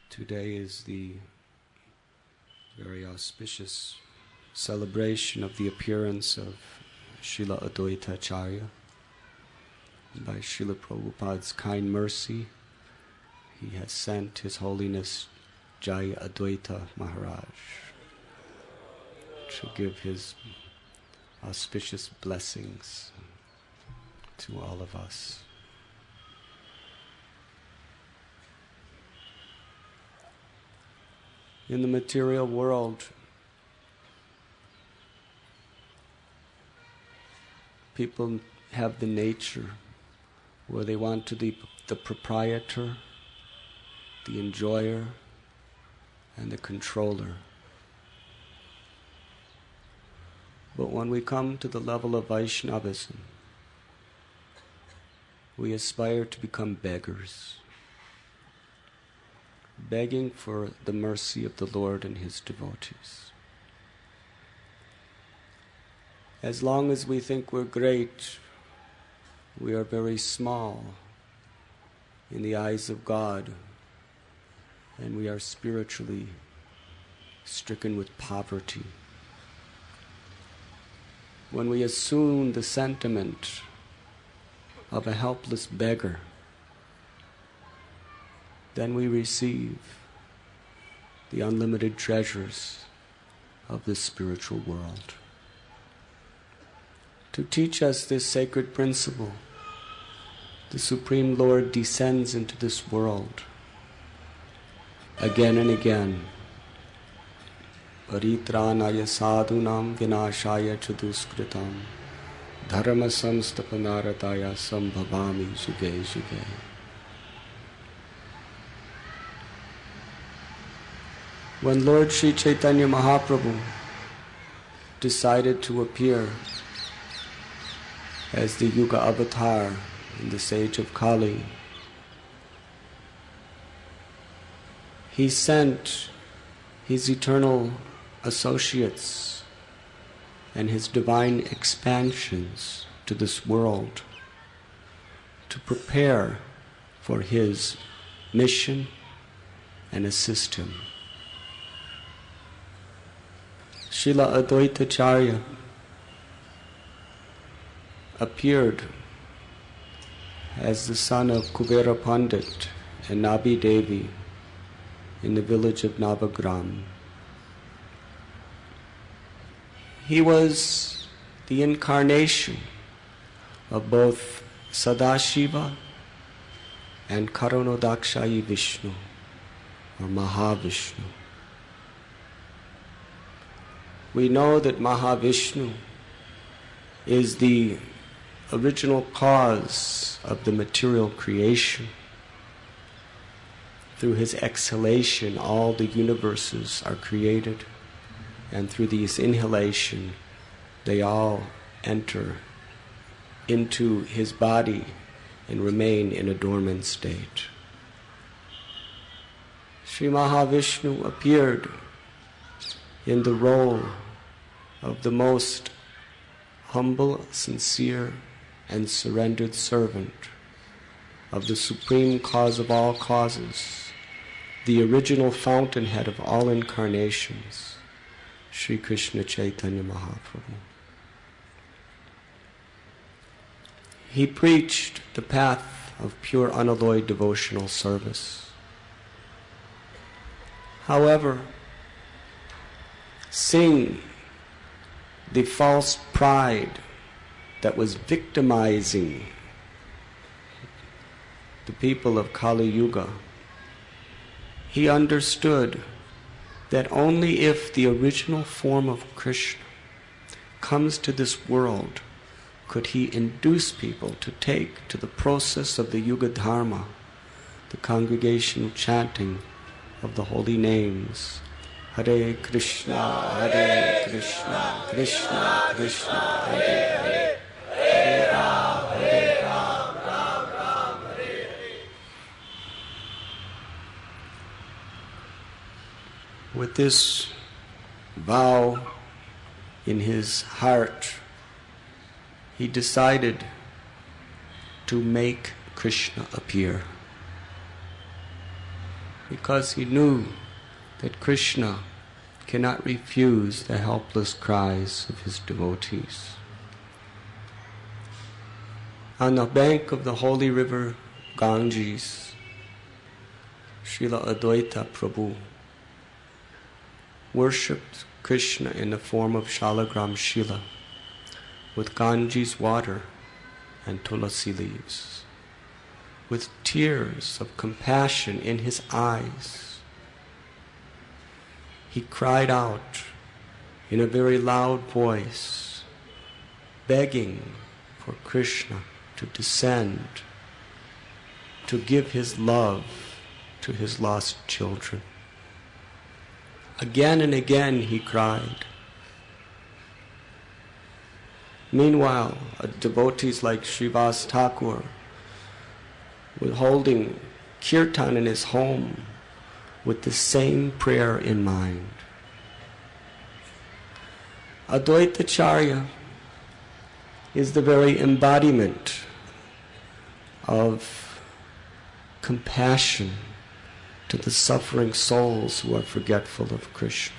Today is the very auspicious celebration of the appearance of Srila Advaita Acharya. By Srila Prabhupada's kind mercy, he has sent His Holiness Jaya Advaita Maharaj to give his auspicious blessings to all of us. In the material world, people have the nature where they want to be the proprietor, the enjoyer, and the controller. But when we come to the level of Vaishnavism, we aspire to become beggars, begging for the mercy of the Lord and His devotees. As long as we think we're great, we are very small in the eyes of God, and we are spiritually stricken with poverty. When we assume the sentiment of a helpless beggar, then we receive the unlimited treasures of this spiritual world. To teach us this sacred principle, the Supreme Lord descends into this world again and again. Paritranaya sadhunam vinashaya chaduskritam dharma samstapanarataya sambhavami juge juge. When Lord Sri Chaitanya Mahaprabhu decided to appear as the Yuga Avatar in this age of Kali, He sent His eternal associates and His divine expansions to this world to prepare for His mission and assist Him. Srila Advaita Acharya appeared as the son of Kubera Pandit and Nabi Devi in the village of Navagram. He was the incarnation of both Sadashiva and Karunodakshayi Vishnu, or Mahavishnu. We know that Mahavishnu is the original cause of the material creation. Through his exhalation, all the universes are created, and through this inhalation, they all enter into his body and remain in a dormant state. Sri Mahavishnu appeared in the role of the most humble, sincere, and surrendered servant of the supreme cause of all causes, the original fountainhead of all incarnations, Sri Krishna Chaitanya Mahaprabhu. He preached the path of pure unalloyed devotional service. However, seeing the false pride that was victimizing the people of Kali Yuga, he understood that only if the original form of Krishna comes to this world could he induce people to take to the process of the Yuga Dharma, the congregational chanting of the holy names, Hare Krishna, Hare Krishna, Krishna Krishna, Hare Hare, Hare Ram, Ram Hare Hare. With this vow in his heart, he decided to make Krishna appear. because he knew that Krishna cannot refuse the helpless cries of his devotees. On the bank of the holy river Ganges, Srila Advaita Prabhu worshipped Krishna in the form of Shalagram Shila with Ganges water and tulasi leaves, with tears of compassion in his eyes. He cried out in a very loud voice, begging for Krishna to descend, to give his love to his lost children. Again and again he cried. Meanwhile, devotees like Srivas Thakur were holding kirtan in his home with the same prayer in mind. Advaita Acharya is the very embodiment of compassion to the suffering souls who are forgetful of Krishna.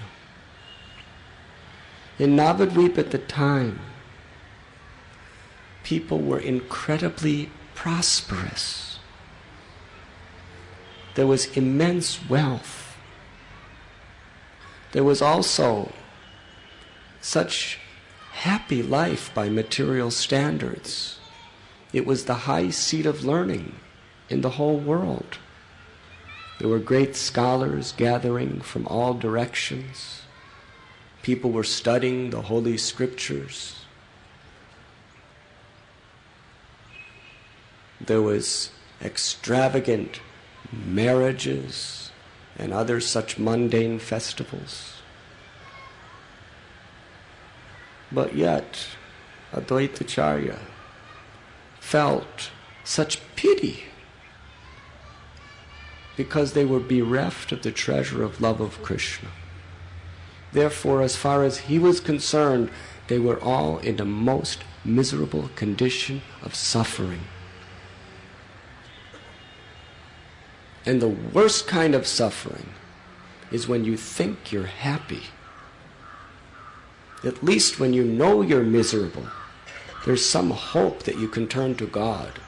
In Navadvip at the time, people were incredibly prosperous. There was immense wealth. There was also such happy life by material standards. It was the high seat of learning in the whole world. There were great scholars gathering from all directions. People were studying the holy scriptures. There was extravagant marriages and other such mundane festivals. But yet, Advaita Acharya felt such pity because they were bereft of the treasure of love of Krishna. Therefore, as far as he was concerned, they were all in the most miserable condition of suffering. And the worst kind of suffering is when you think you're happy. At least when you know you're miserable, there's some hope that you can turn to God.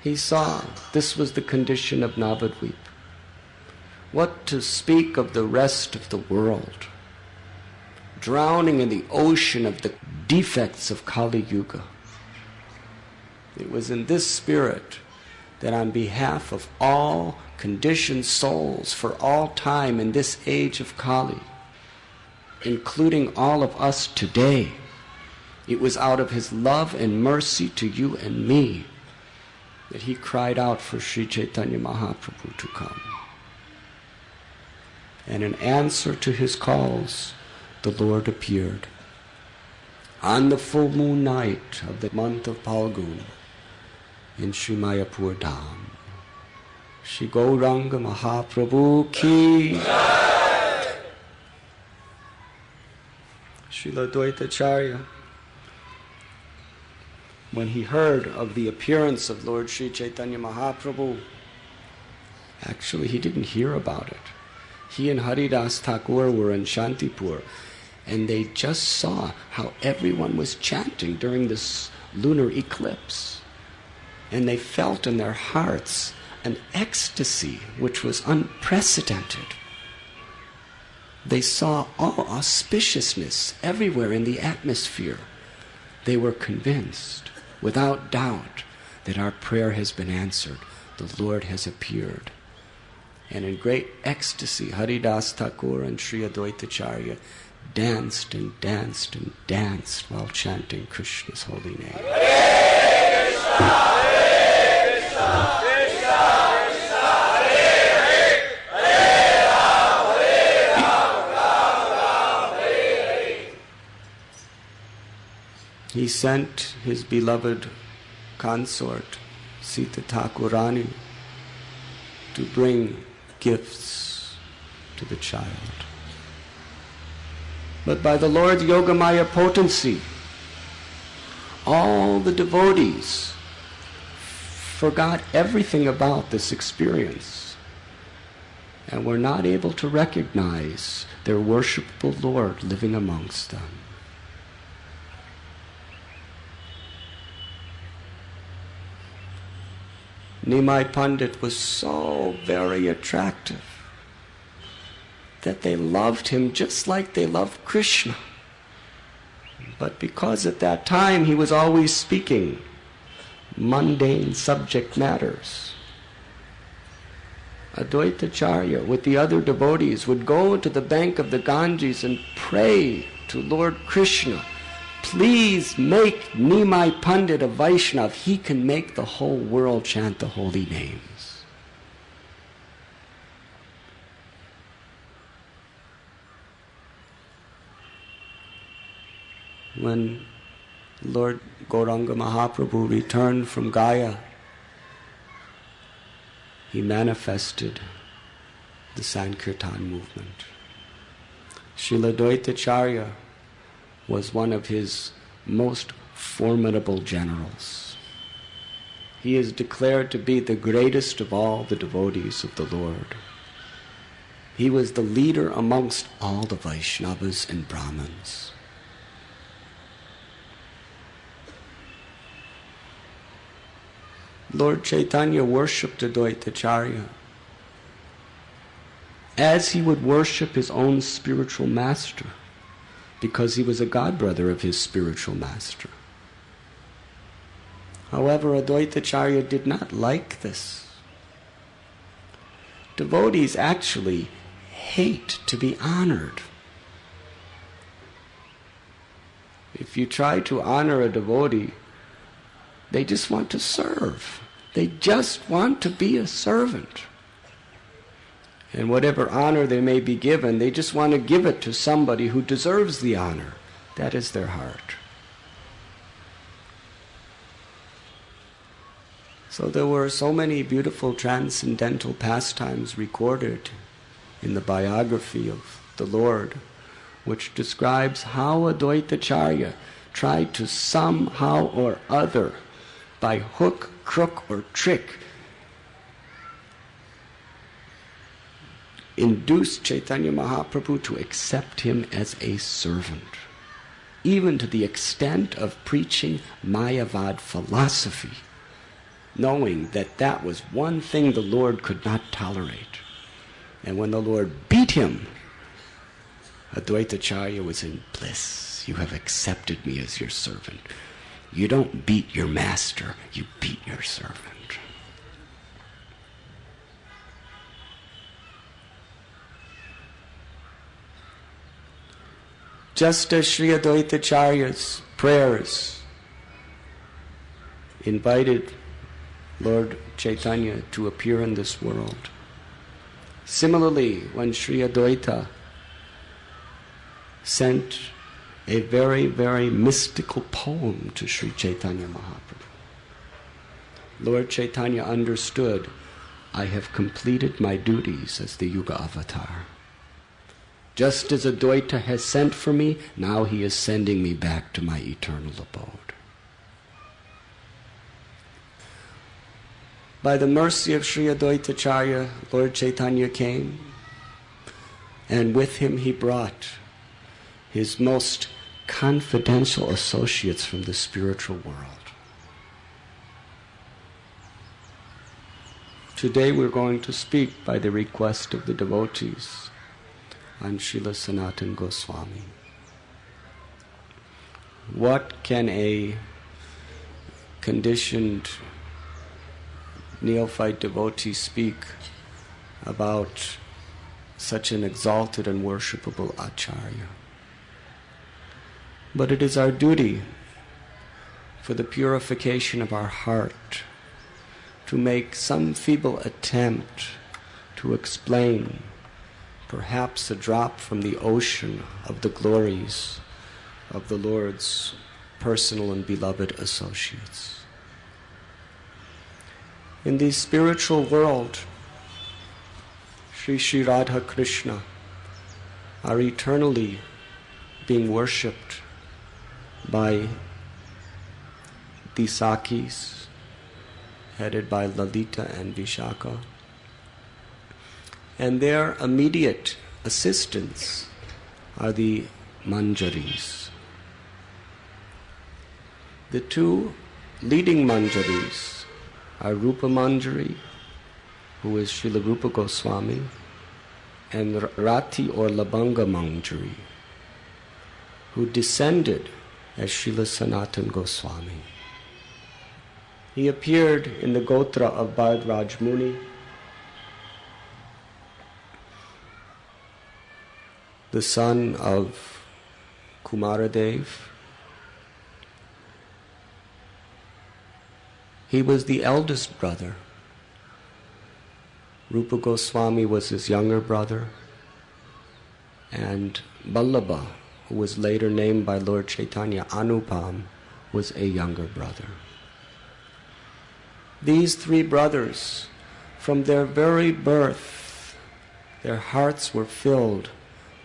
He saw this was the condition of Navadvip. What to speak of the rest of the world? Drowning in the ocean of the defects of Kali Yuga. It was in this spirit that on behalf of all conditioned souls for all time in this age of Kali, including all of us today, it was out of his love and mercy to you and me that he cried out for Sri Chaitanya Mahaprabhu to come. And in answer to his calls, the Lord appeared. On the full moon night of the month of Phalgun, in Sri Mayapur Dham, Shri Gauranga Mahaprabhu ki Srila Advaita Acharya, when he heard of the appearance of Lord Sri Chaitanya Mahaprabhu, actually he didn't hear about it. He and Haridas Thakur were in Shantipur, and they just saw how everyone was chanting during this lunar eclipse. And they felt in their hearts an ecstasy which was unprecedented. They saw all auspiciousness everywhere in the atmosphere. They were convinced, without doubt, that our prayer has been answered. The Lord has appeared. And in great ecstasy, Haridas Thakur and Sri Advaita Acharya danced and danced and danced while chanting Krishna's holy name. Hare Krishna, Hare Krishna, Krishna Krishna, Hare Hare, Hare Rama, Rama Rama, Hare Hare. He sent his beloved consort, Sita Thakurani, to bring gifts to the child. But by the Lord's Yogamaya potency, all the devotees forgot everything about this experience and were not able to recognize their worshipful Lord living amongst them. Nimai Pandit was so very attractive that they loved him just like they loved Krishna. But because at that time he was always speaking mundane subject matters, Advaitacharya with the other devotees would go to the bank of the Ganges and pray to Lord Krishna, please make Nimai Pandit a Vaishnav. He can make the whole world chant the holy names. When Lord Gauranga Mahaprabhu returned from Gaya, he manifested the Sankirtan movement. Srila Advaitacharya was one of his most formidable generals. He is declared to be the greatest of all the devotees of the Lord. He was the leader amongst all the Vaishnavas and Brahmins. Lord Chaitanya worshipped Advaitacharya as he would worship his own spiritual master, because he was a godbrother of his spiritual master. However, Advaitacharya did not like this. Devotees actually hate to be honored. If you try to honor a devotee, they just want to serve. They just want to be a servant. And whatever honor they may be given, they just want to give it to somebody who deserves the honor. That is their heart. So there were so many beautiful transcendental pastimes recorded in the biography of the Lord, which describes how Advaitacharya tried to somehow or other, by hook, crook, or trick, induced Chaitanya Mahaprabhu to accept him as a servant, even to the extent of preaching Mayavad philosophy, knowing that that was one thing the Lord could not tolerate. And when the Lord beat him, Advaitacharya was in bliss. You have accepted me as your servant. You don't beat your master, you beat your servant. Just as Sri Advaitacharya's prayers invited Lord Chaitanya to appear in this world, similarly, when Sri Advaita sent a very, very mystical poem to Sri Chaitanya Mahaprabhu, Lord Chaitanya understood, I have completed my duties as the Yuga Avatar. Just as Advaita has sent for me, now he is sending me back to my eternal abode. By the mercy of Sri Advaitacharya, Lord Chaitanya came, and with him he brought his most confidential associates from the spiritual world. Today we're going to speak by the request of the devotees on Srila Sanatana Goswami. What can a conditioned neophyte devotee speak about such an exalted and worshipable Acharya? But it is our duty, for the purification of our heart, to make some feeble attempt to explain perhaps a drop from the ocean of the glories of the Lord's personal and beloved associates. In the spiritual world, Sri Sri Radha Krishna are eternally being worshipped by the Sakis headed by Lalita and Vishaka. And their immediate assistants are the Manjaris. The two leading Manjaris are Rupa Manjari, who is Srila Rupa Goswami, and Rati or Labanga Manjari, who descended as Srila Sanatana Goswami. He appeared in the Gotra of Bhardraj Muni, the son of Kumaradev. He was the eldest brother. Rupa Goswami was his younger brother, and Vallabha, who was later named by Lord Chaitanya Anupam, was a younger brother. These three brothers, from their very birth, their hearts were filled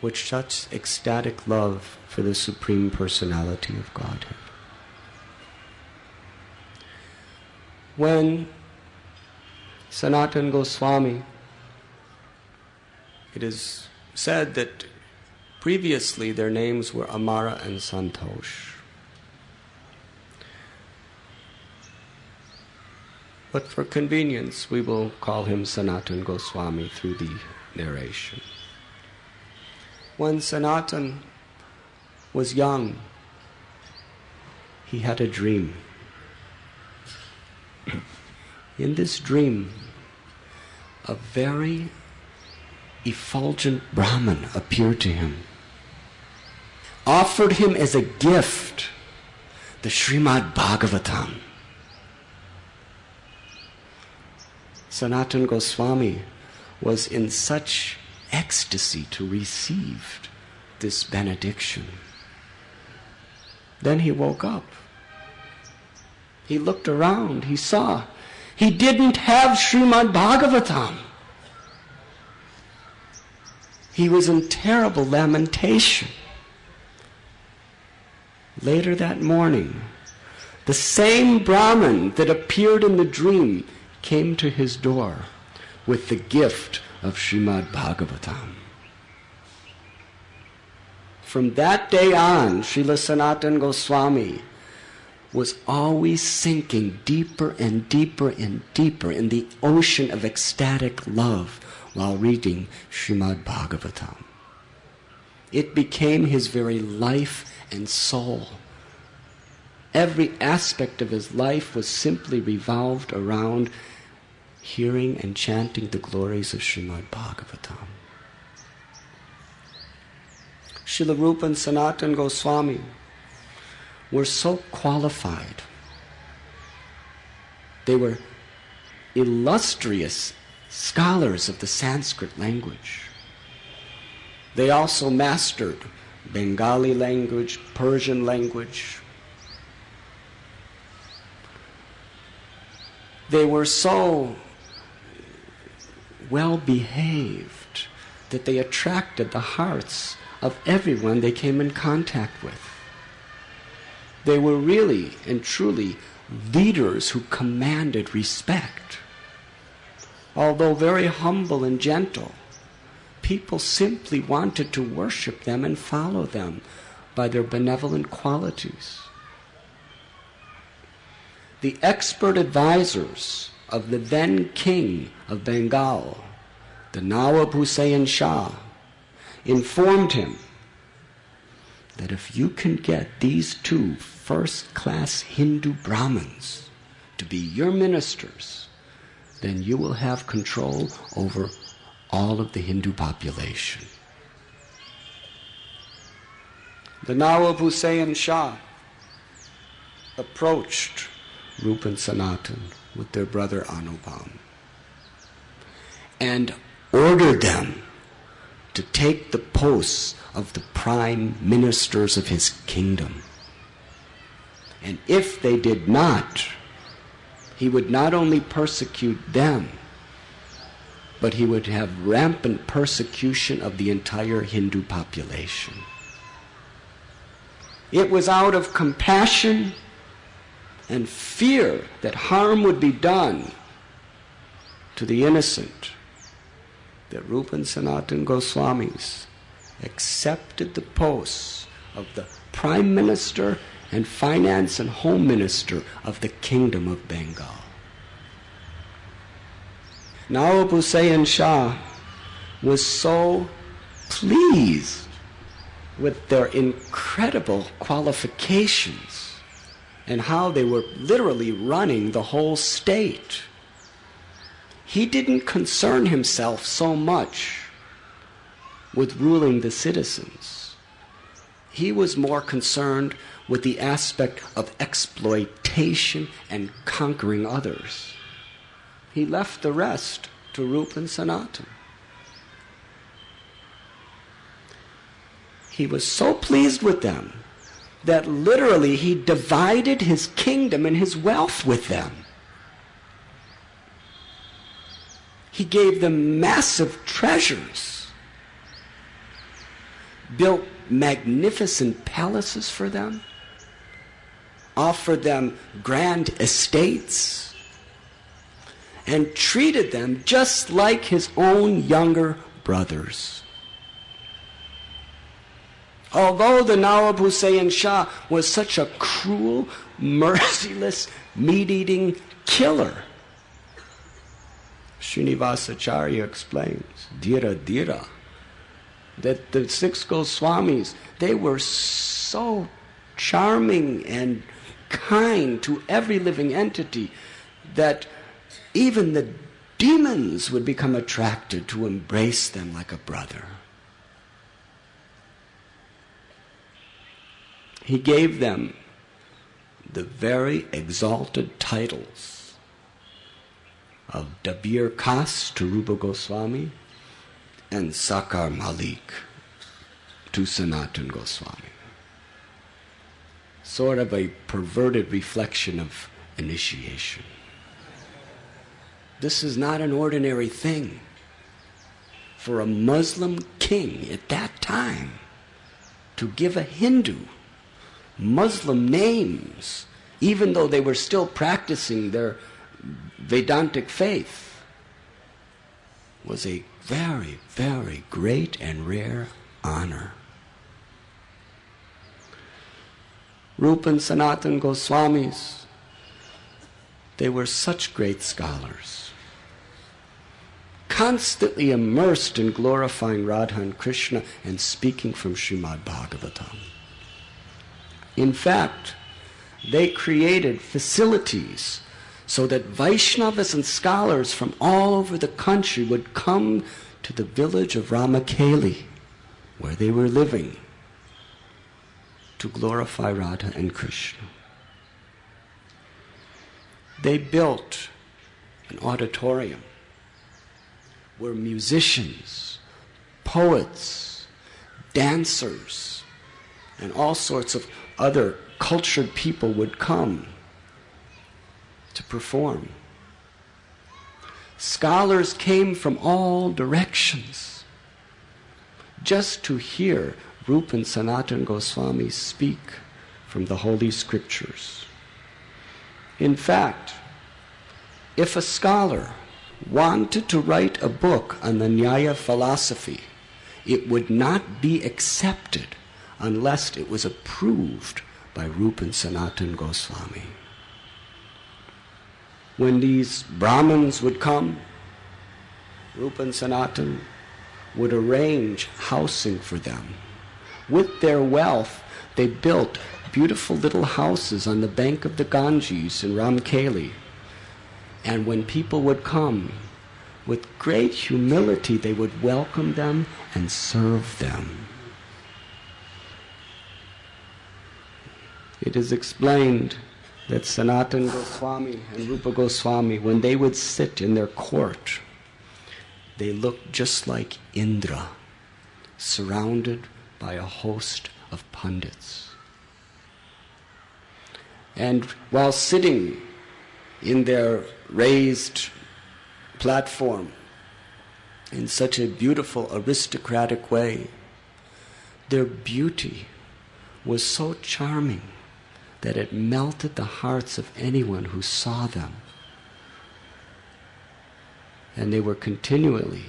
with such ecstatic love for the Supreme Personality of Godhead. When Sanatana Goswami, it is said that previously their names were Amara and Santosh. But for convenience, we will call him Sanatana Goswami through the narration. When Sanatana was young, he had a dream. In this dream, a very effulgent Brahman appeared to him, offered him as a gift the Srimad Bhagavatam. Sanatana Goswami was in such ecstasy to receive this benediction. Then he woke up. He looked around. He saw he didn't have Srimad Bhagavatam. He was in terrible lamentation. Later that morning, the same Brahmin that appeared in the dream came to his door with the gift of Srimad Bhagavatam. From that day on, Srila Sanatana Goswami was always sinking deeper and deeper and deeper in the ocean of ecstatic love while reading Srimad Bhagavatam. It became his very life and soul. Every aspect of his life was simply revolved around hearing and chanting the glories of Srimad Bhagavatam. Srila Rupa and Sanatana Goswami were so qualified. They were illustrious scholars of the Sanskrit language. They also mastered Bengali language, Persian language. They were so well behaved that they attracted the hearts of everyone they came in contact with. They were really and truly leaders who commanded respect. Although very humble and gentle, people simply wanted to worship them and follow them by their benevolent qualities. The expert advisors of the then king of Bengal, the Nawab Hussain Shah, informed him that if you can get these two first-class Hindu Brahmins to be your ministers, then you will have control over all of the Hindu population. The Nawab Hussain Shah approached Rupa and Sanatana with their brother Anupam and ordered them to take the posts of the prime ministers of his kingdom. And if they did not, he would not only persecute them, but he would have rampant persecution of the entire Hindu population. It was out of compassion and fear that harm would be done to the innocent, that Rupa and Sanatana Goswamis accepted the posts of the Prime Minister and Finance and Home Minister of the Kingdom of Bengal. Nawab Hussain Shah was so pleased with their incredible qualifications and how they were literally running the whole state. He didn't concern himself so much with ruling the citizens. He was more concerned with the aspect of exploitation and conquering others. He left the rest to Rupa and Sanatana. He was so pleased with them that literally he divided his kingdom and his wealth with them. He gave them massive treasures, built magnificent palaces for them, offered them grand estates, and treated them just like his own younger brothers. Although the Nawab Hussain Shah was such a cruel, merciless, meat-eating killer, Srinivasa Acharya explains, Dhira Dhira, that the 6 Goswamis, they were so charming and kind to every living entity that even the demons would become attracted to embrace them like a brother. He gave them the very exalted titles of Dabir Khas to Rupa Goswami and Sakar Malik to Sanatana Goswami. Sort of a perverted reflection of initiation. This is not an ordinary thing for a Muslim king at that time to give a Hindu Muslim names, even though they were still practicing their Vedantic faith, was a very, very great and rare honor. Rupa and Sanatana Goswamis, they were such great scholars, constantly immersed in glorifying Radha and Krishna and speaking from Srimad Bhagavatam. In fact, they created facilities so that Vaishnavas and scholars from all over the country would come to the village of Ramakeli, where they were living, to glorify Radha and Krishna. They built an auditorium where musicians, poets, dancers, and all sorts of other cultured people would come to perform. Scholars came from all directions just to hear Rupa and Sanatana Goswami speak from the Holy Scriptures. In fact, if a scholar wanted to write a book on the Nyaya philosophy, it would not be accepted unless it was approved by Rupa and Sanatana Goswami. When these Brahmins would come, Rupa and Sanatana would arrange housing for them. With their wealth, they built beautiful little houses on the bank of the Ganges in Ramkeli. And when people would come, with great humility, they would welcome them and serve them. It is explained that Sanatana Goswami and Rupa Goswami, when they would sit in their court, they looked just like Indra, surrounded by a host of pundits. And while sitting in their raised platform in such a beautiful aristocratic way, their beauty was so charming that it melted the hearts of anyone who saw them. And they were continually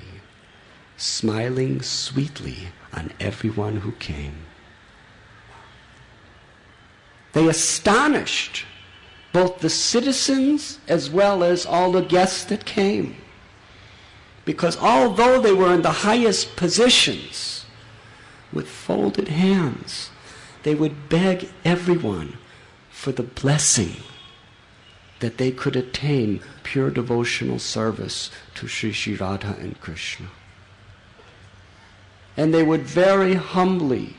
smiling sweetly on everyone who came. They astonished both the citizens as well as all the guests that came. Because although they were in the highest positions, with folded hands, they would beg everyone for the blessing that they could attain pure devotional service to Sri Radha and Krishna. And they would very humbly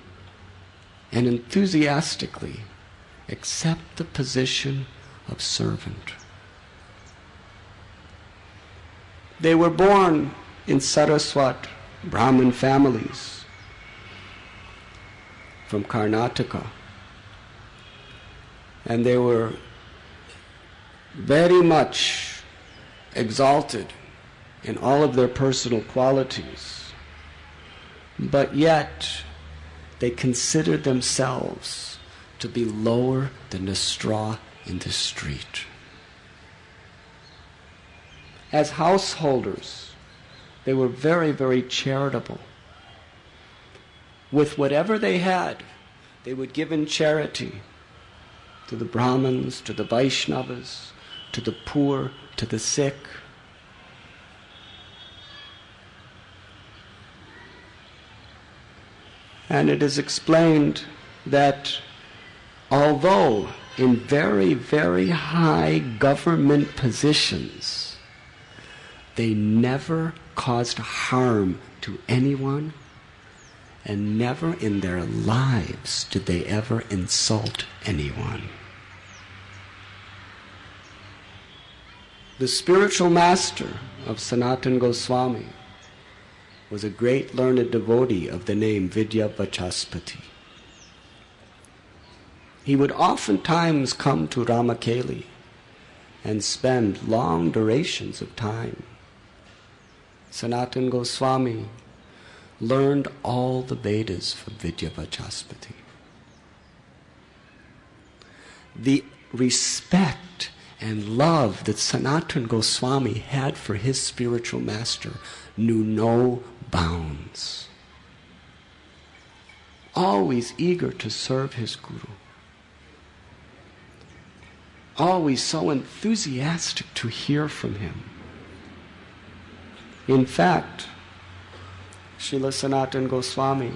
and enthusiastically accept the position of servant. They were born in Saraswat Brahmin families from Karnataka, and they were very much exalted in all of their personal qualities, but yet they considered themselves to be lower than the straw in the street. As householders, they were very, very charitable. With whatever they had, they would give in charity to the Brahmins, to the Vaishnavas, to the poor, to the sick. And it is explained that although in very, very high government positions, they never caused harm to anyone, and never in their lives did they ever insult anyone. The spiritual master of Sanatana Goswami was a great learned devotee of the name Vidya Vachaspati. He would oftentimes come to Ramakeli and spend long durations of time. Sanatana Goswami learned all the Vedas from Vidya Vachaspati. The respect and love that Sanatana Goswami had for his spiritual master knew no bounds. Always eager to serve his guru. Always so enthusiastic to hear from him. In fact, Srila Sanatana Goswami,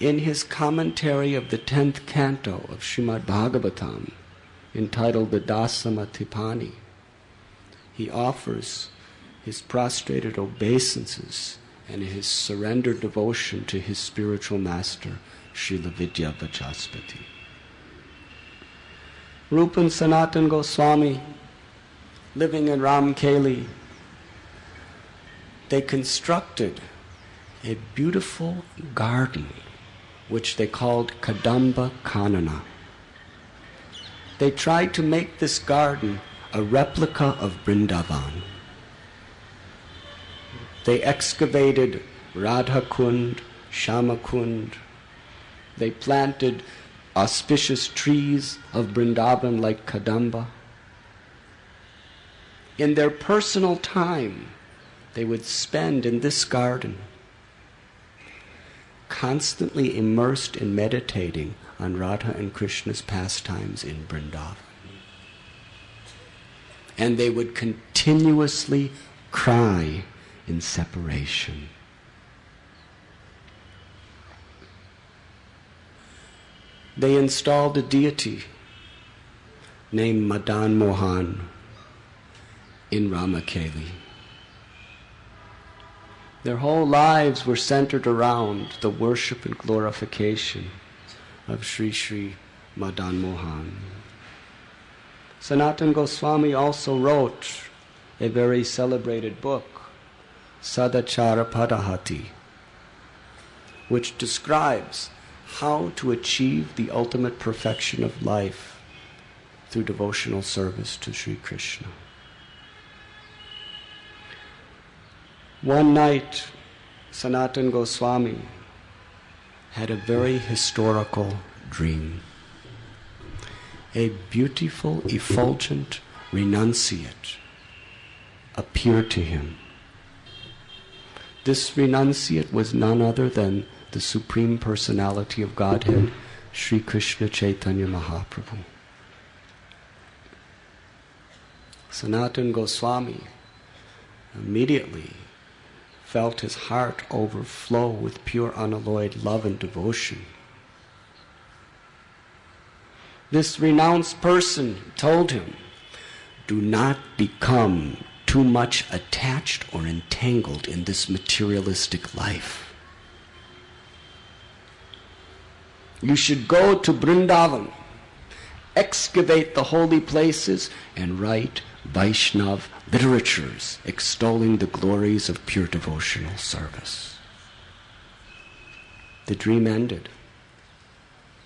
in his commentary of the 10th canto of Srimad Bhagavatam, entitled the Dasama Tipani, he offers his prostrated obeisances and his surrendered devotion to his spiritual master, Srila Vidya Vachaspati. Rupan Sanatana Goswami, living in Ramkeli, they constructed a beautiful garden which they called Kadamba Kanana. They tried to make this garden a replica of Vrindavan. They excavated Radha Kund, Shama Kund. They planted auspicious trees of Vrindavan like Kadamba. In their personal time, they would spend in this garden, constantly immersed in meditating on Radha and Krishna's pastimes in Vrindavan. And they would continuously cry in separation. They installed a deity named Madan Mohan in Ramakeli. Their whole lives were centered around the worship and glorification of Sri Sri Madan Mohan. Sanatana Goswami also wrote a very celebrated book, Sadachara Padahati, which describes how to achieve the ultimate perfection of life through devotional service to Sri Krishna. One night, Sanatana Goswami had a very historical dream. a beautiful, effulgent renunciate appeared to him. This renunciate was none other than the Supreme Personality of Godhead, Sri Krishna Chaitanya Mahaprabhu. Sanatana Goswami immediately felt his heart overflow with pure unalloyed love and devotion. This renounced person told him, "Do not become too much attached or entangled in this materialistic life. You should go to Vrindavan, excavate the holy places, and write Vaishnav literatures extolling the glories of pure devotional service." The dream ended.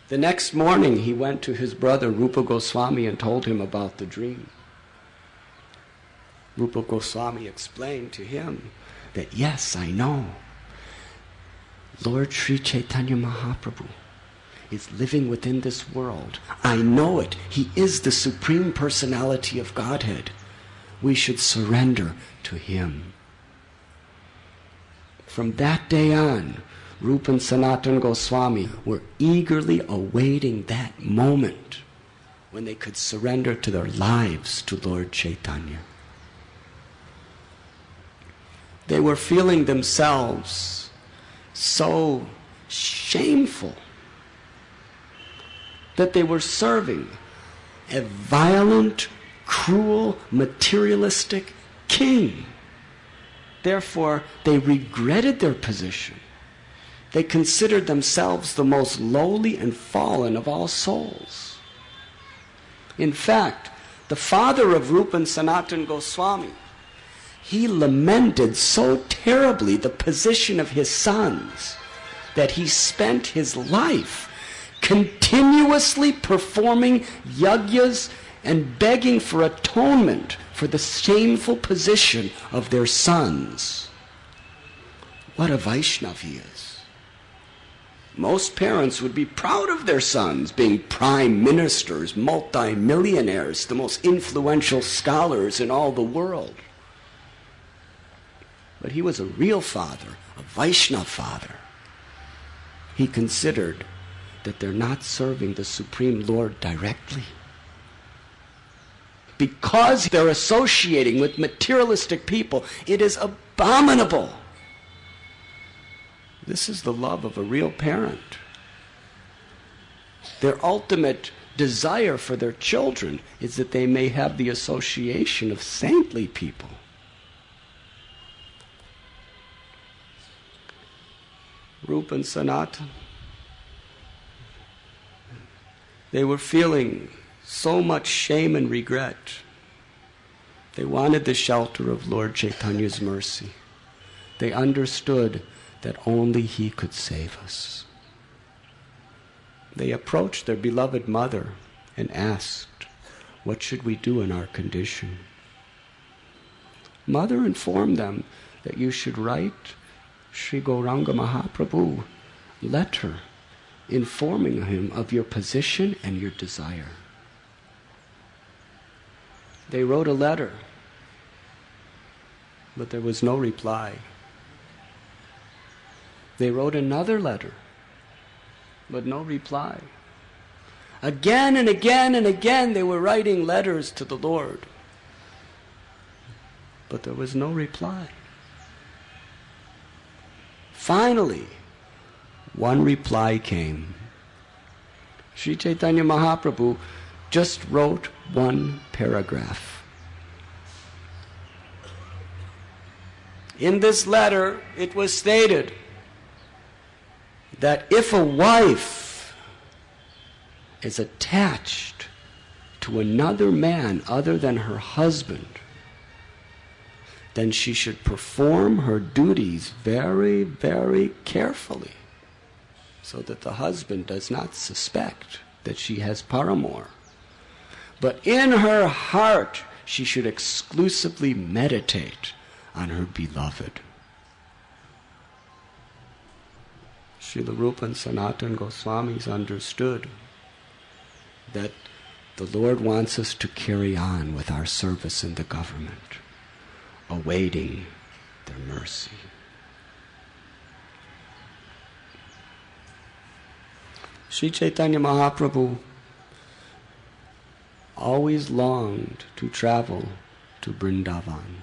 The next morning he went to his brother Rupa Goswami and told him about the dream. Rupa Goswami explained to him that, yes, I know, Lord Sri Chaitanya Mahaprabhu is living within this world. I know it. He is the Supreme Personality of Godhead. We should surrender to him. From that day on, Rupa and Sanatana Goswami were eagerly awaiting that moment when they could surrender to their lives to Lord Chaitanya. They were feeling themselves so shameful that they were serving a violent, cruel, materialistic king. Therefore, they regretted their position. They considered themselves the most lowly and fallen of all souls. In fact, the father of Rupa and Sanatana Goswami, he lamented so terribly the position of his sons that he spent his life continuously performing yajnas and begging for atonement for the shameful position of their sons. What a Vaishnav he is. Most parents would be proud of their sons being prime ministers, multi-millionaires, the most influential scholars in all the world. But he was a real father, a Vaishnav father. He considered that they're not serving the Supreme Lord directly. Because they're associating with materialistic people, it is abominable. This is the love of a real parent. Their ultimate desire for their children is that they may have the association of saintly people. Rupa and Sanatana, they were feeling so much shame and regret. They wanted the shelter of Lord Chaitanya's mercy. They understood that only he could save us. They approached their beloved mother and asked, "What should we do in our condition?" Mother informed them that you should write Sri Gauranga Mahaprabhu letter informing him of your position and your desire. They wrote a letter, but there was no reply. They wrote another letter, but no reply. Again and again and again they were writing letters to the Lord, but there was no reply. Finally, one reply came. Sri Chaitanya Mahaprabhu just wrote one paragraph. In this letter, it was stated that if a wife is attached to another man other than her husband, then she should perform her duties very, very carefully so that the husband does not suspect that she has paramour. But in her heart, she should exclusively meditate on her beloved. Srila Rupa and Sanatana Goswamis understood that The Lord wants us to carry on with our service in the government, awaiting their mercy. Sri Chaitanya Mahaprabhu always longed to travel to Vrindavan.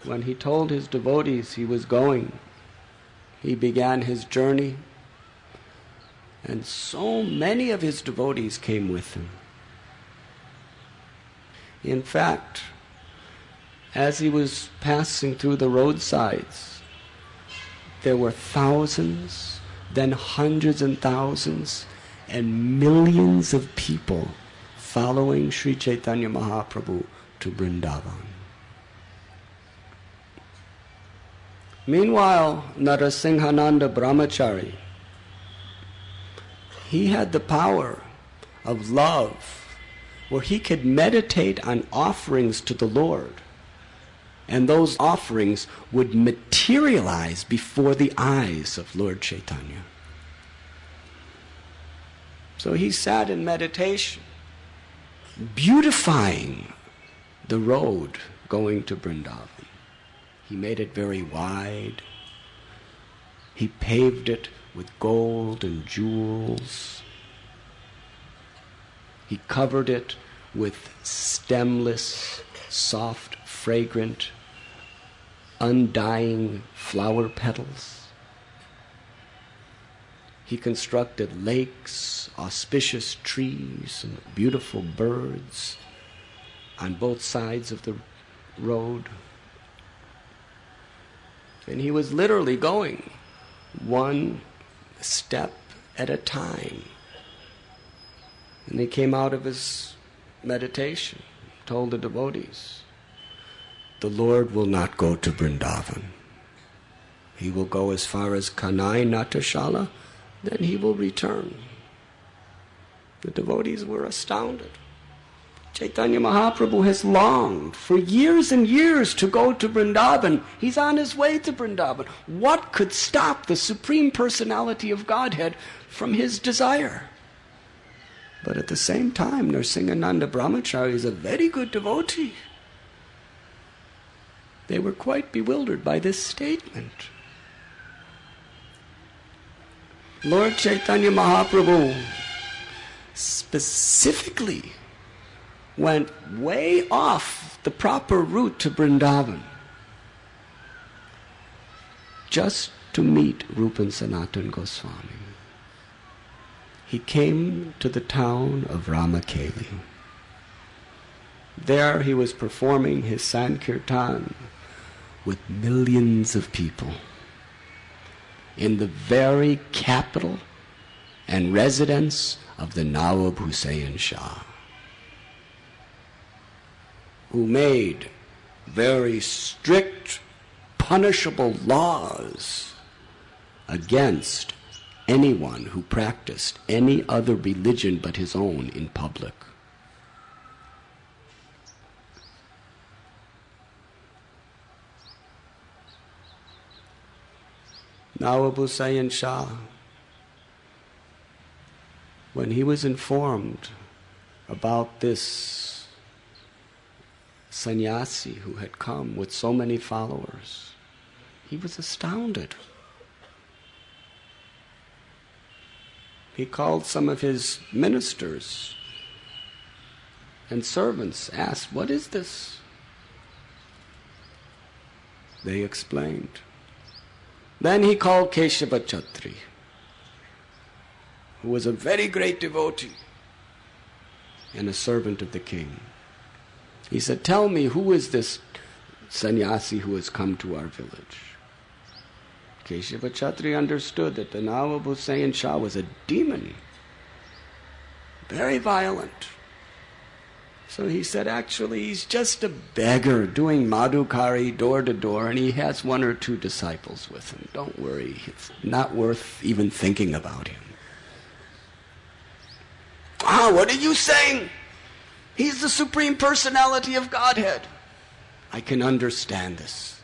When he told his devotees he was going, he began his journey, and so many of his devotees came with him. In fact, as he was passing through the roadsides, there were thousands, then hundreds and thousands, and millions of people following Sri Chaitanya Mahaprabhu to Vrindavan. Meanwhile, Narasinghananda Brahmachari, he had the power of love, where he could meditate on offerings to the Lord, and those offerings would materialize before the eyes of Lord Chaitanya. So he sat in meditation, beautifying the road going to Vrindavan. He made it very wide. He paved it with gold and jewels. He covered it with stemless, soft, fragrant, undying flower petals. He constructed lakes, auspicious trees, and beautiful birds on both sides of the road. And he was literally going one step at a time. And he came out of his meditation, told the devotees, the Lord will not go to Vrindavan. He will go as far as Kanai Natashala, then he will return. The devotees were astounded. Chaitanya Mahaprabhu has longed for years and years to go to Vrindavan. He's on his way to Vrindavan. What could stop the Supreme Personality of Godhead from his desire? But at the same time, Narsingananda Brahmachari is a very good devotee. They were quite bewildered by this statement. Lord Chaitanya Mahaprabhu specifically went way off the proper route to Vrindavan just to meet Rupan Sanatan Goswami. He came to the town of Ramakeli. There he was performing his Sankirtan with millions of people in the very capital and residence of the Nawab Hussain Shah, who made very strict, punishable laws against anyone who practiced any other religion but his own in public. Nawab Hussain Shah, when he was informed about this sannyasi who had come with so many followers, he was astounded. He called some of his ministers and servants, asked, "What is this?" They explained. Then he called Keshava Chatri, who was a very great devotee and a servant of the king. He said, "Tell me, who is this sannyasi who has come to our village?" Keshava Chatri understood that the Nawab Hussain Shah was a demon, very violent. So he said, actually, he's just a beggar doing madhukari door to door, and he has one or two disciples with him. Don't worry, it's not worth even thinking about him. Ah, what are you saying? He's the Supreme Personality of Godhead. I can understand this.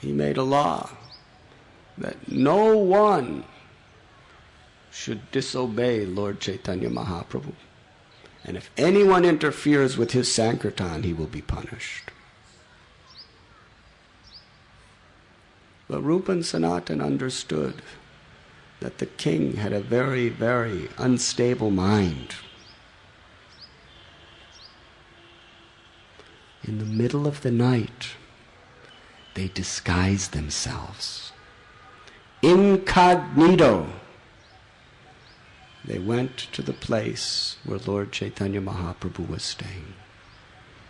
He made a law that no one should disobey Lord Chaitanya Mahaprabhu. And if anyone interferes with his Sankirtan, he will be punished. But Rupa and Sanatan understood that the king had a very, very unstable mind. In the middle of the night, they disguised themselves. Incognito. They went to the place where Lord Chaitanya Mahaprabhu was staying.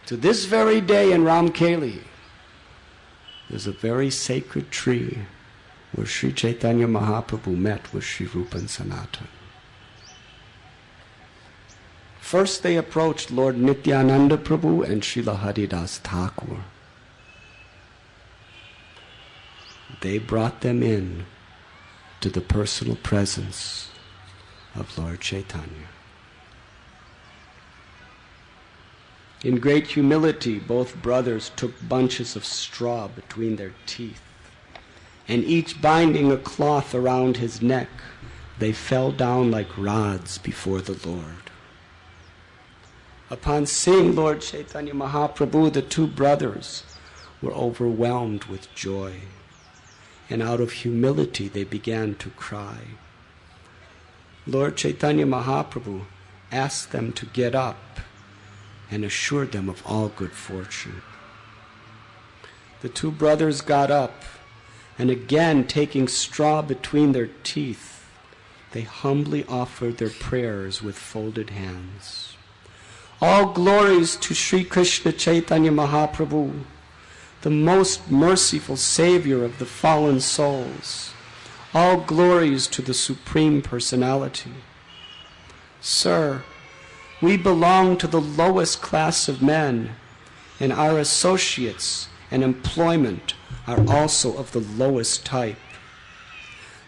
To this very day in Ramkeli, there's a very sacred tree where Sri Chaitanya Mahaprabhu met with Sri Rupa and Sanatan. First they approached Lord Nityananda Prabhu and Srila Haridas Thakur. They brought them in to the personal presence of Lord Chaitanya. In great humility, both brothers took bunches of straw between their teeth, and each binding a cloth around his neck, they fell down like rods before the Lord. Upon seeing Lord Chaitanya Mahaprabhu, the two brothers were overwhelmed with joy, and out of humility they began to cry. Lord Chaitanya Mahaprabhu asked them to get up and assured them of all good fortune. The two brothers got up, and again taking straw between their teeth, they humbly offered their prayers with folded hands. All glories to Sri Krishna Chaitanya Mahaprabhu, the most merciful Savior of the fallen souls. All glories to the Supreme Personality. Sir, we belong to the lowest class of men, and our associates and employment are also of the lowest type.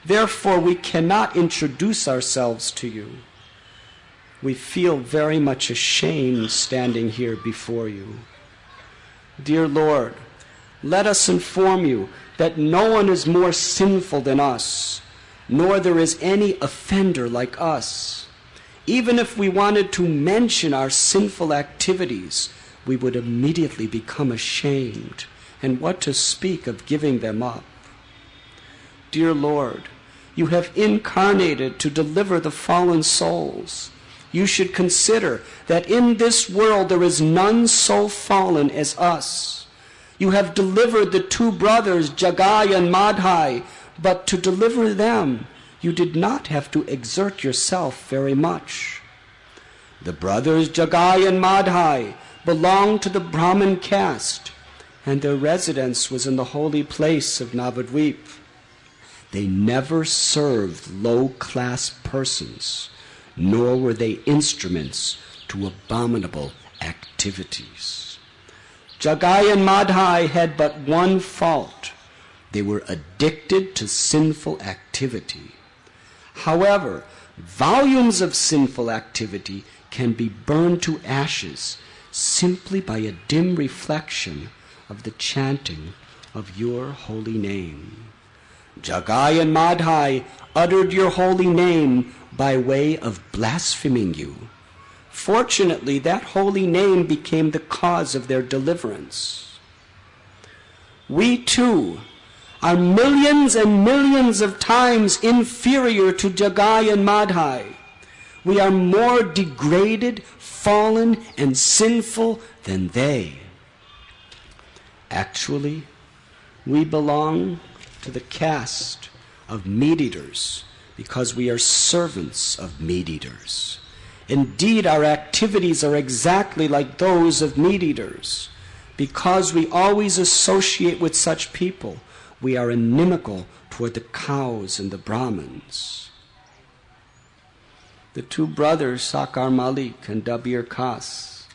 Therefore, we cannot introduce ourselves to you. We feel very much ashamed standing here before you. Dear Lord, let us inform you that no one is more sinful than us, nor there is any offender like us. Even if we wanted to mention our sinful activities, we would immediately become ashamed, and what to speak of giving them up. Dear Lord, you have incarnated to deliver the fallen souls. You should consider that in this world there is none so fallen as us. You have delivered the two brothers, Jagai and Madhai, but to deliver them, you did not have to exert yourself very much. The brothers Jagai and Madhai belonged to the Brahmin caste, and their residence was in the holy place of Navadvip. They never served low-class persons, nor were they instruments to abominable activities. Jagai and Madhai had but one fault. They were addicted to sinful activity. However, volumes of sinful activity can be burned to ashes simply by a dim reflection of the chanting of your holy name. Jagai and Madhai uttered your holy name by way of blaspheming you. Fortunately, that holy name became the cause of their deliverance. We too are millions and millions of times inferior to Jagai and Madhai. We are more degraded, fallen, and sinful than they. Actually, we belong to the caste of meat-eaters because we are servants of meat-eaters. Indeed, our activities are exactly like those of meat-eaters. Because we always associate with such people, we are inimical toward the cows and the Brahmins. The two brothers, Sakar Malik and Dabir Khas,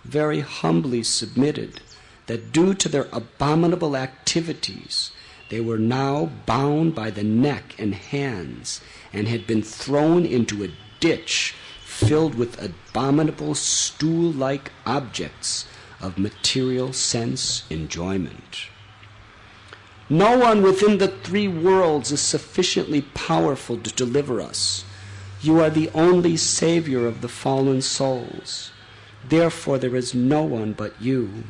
very humbly submitted that due to their abominable activities, they were now bound by the neck and hands and had been thrown into a ditch filled with abominable stool-like objects of material sense enjoyment. No one within the three worlds is sufficiently powerful to deliver us. You are the only savior of the fallen souls. Therefore, there is no one but you.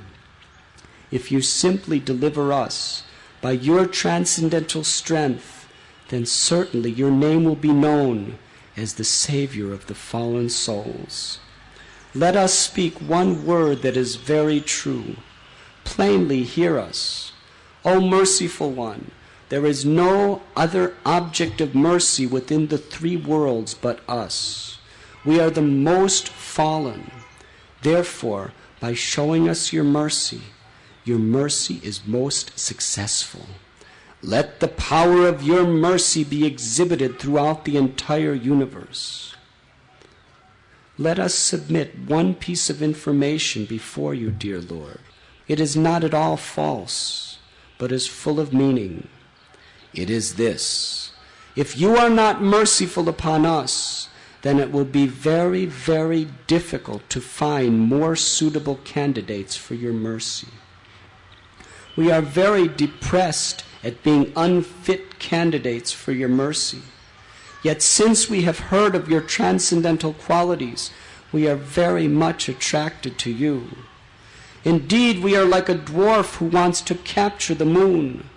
If you simply deliver us by your transcendental strength, then certainly your name will be known as the savior of the fallen souls. Let us speak one word that is very true. Plainly hear us. O merciful one, there is no other object of mercy within the three worlds but us. We are the most fallen. Therefore, by showing us your mercy is most successful. Let the power of your mercy be exhibited throughout the entire universe. Let us submit one piece of information before you, dear Lord. It is not at all false, but is full of meaning. It is this: if you are not merciful upon us, then it will be very, very difficult to find more suitable candidates for your mercy. We are very depressed at being unfit candidates for your mercy. Yet since we have heard of your transcendental qualities, we are very much attracted to you. Indeed, we are like a dwarf who wants to capture the moon.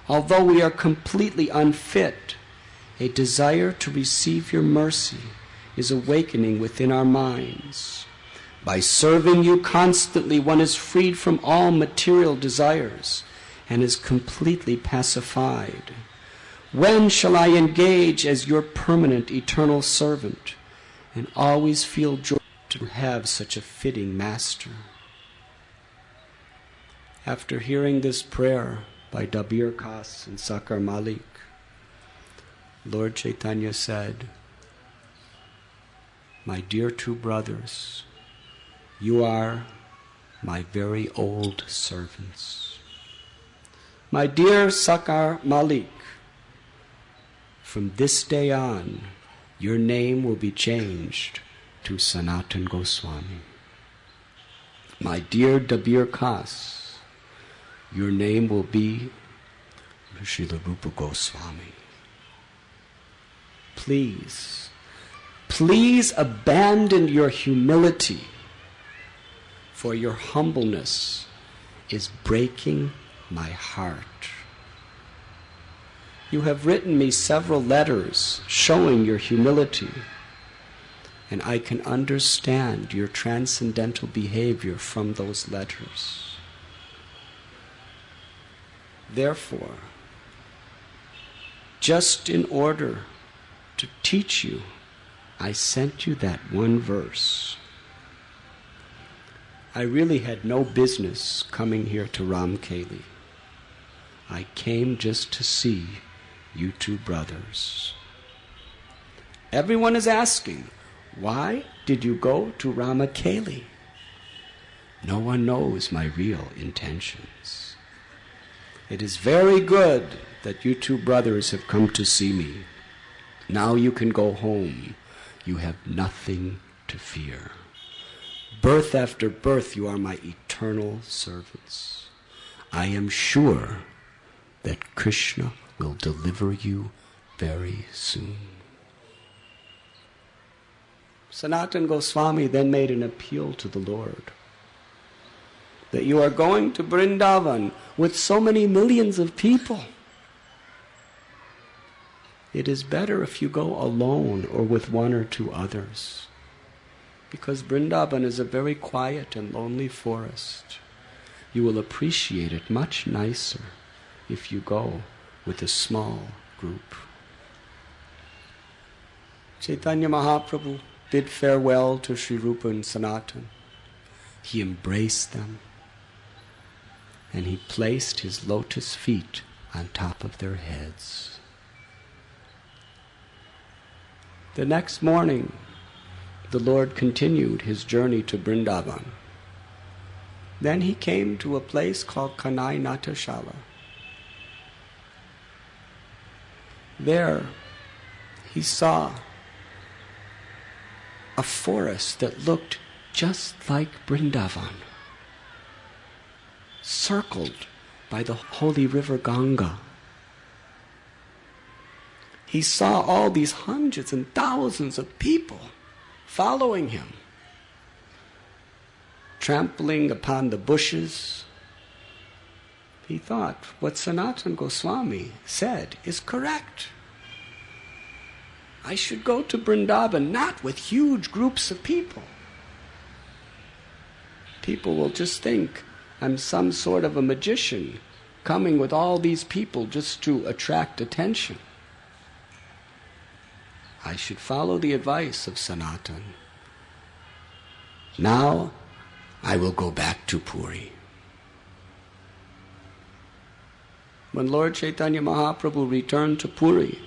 Although we are completely unfit, a desire to receive your mercy is awakening within our minds. By serving you constantly, one is freed from all material desires and is completely pacified. When shall I engage as your permanent eternal servant and always feel joy to have such a fitting master? After hearing this prayer by Dabir Khas and Sakar Malik, Lord Chaitanya said, "My dear two brothers, you are my very old servants. My dear Sakar Malik, from this day on, your name will be changed to Sanatan Goswami. My dear Dabir Khas, your name will be Srila Rupa Goswami. Please, please abandon your humility, for your humbleness is breaking my heart. You have written me several letters showing your humility, and I can understand your transcendental behavior from those letters. Therefore, just in order to teach you, I sent you that one verse. I really had no business coming here to Ramkeli. I came just to see you two brothers. Everyone is asking, why did you go to Ramakeli? No one knows my real intentions. It is very good that you two brothers have come to see me. Now you can go home. You have nothing to fear. Birth after birth, you are my eternal servants. I am sure that Krishna will deliver you very soon." Sanatan Goswami then made an appeal to the Lord that you are going to Vrindavan with so many millions of people. It is better if you go alone or with one or two others, because Vrindavan is a very quiet and lonely forest. You will appreciate it much nicer if you go with a small group. Chaitanya Mahaprabhu bid farewell to Sri Rupa and Sanatan. He embraced them, and he placed his lotus feet on top of their heads. The next morning, the Lord continued his journey to Vrindavan. Then he came to a place called Kanai Natashala. There, he saw a forest that looked just like Vrindavan, circled by the holy river Ganga. He saw all these hundreds and thousands of people following him, trampling upon the bushes. He thought, what Sanatana Goswami said is correct. I should go to Vrindavan not with huge groups of people. People will just think I'm some sort of a magician coming with all these people just to attract attention. I should follow the advice of Sanatana. Now I will go back to Puri. When Lord Chaitanya Mahaprabhu returned to Puri,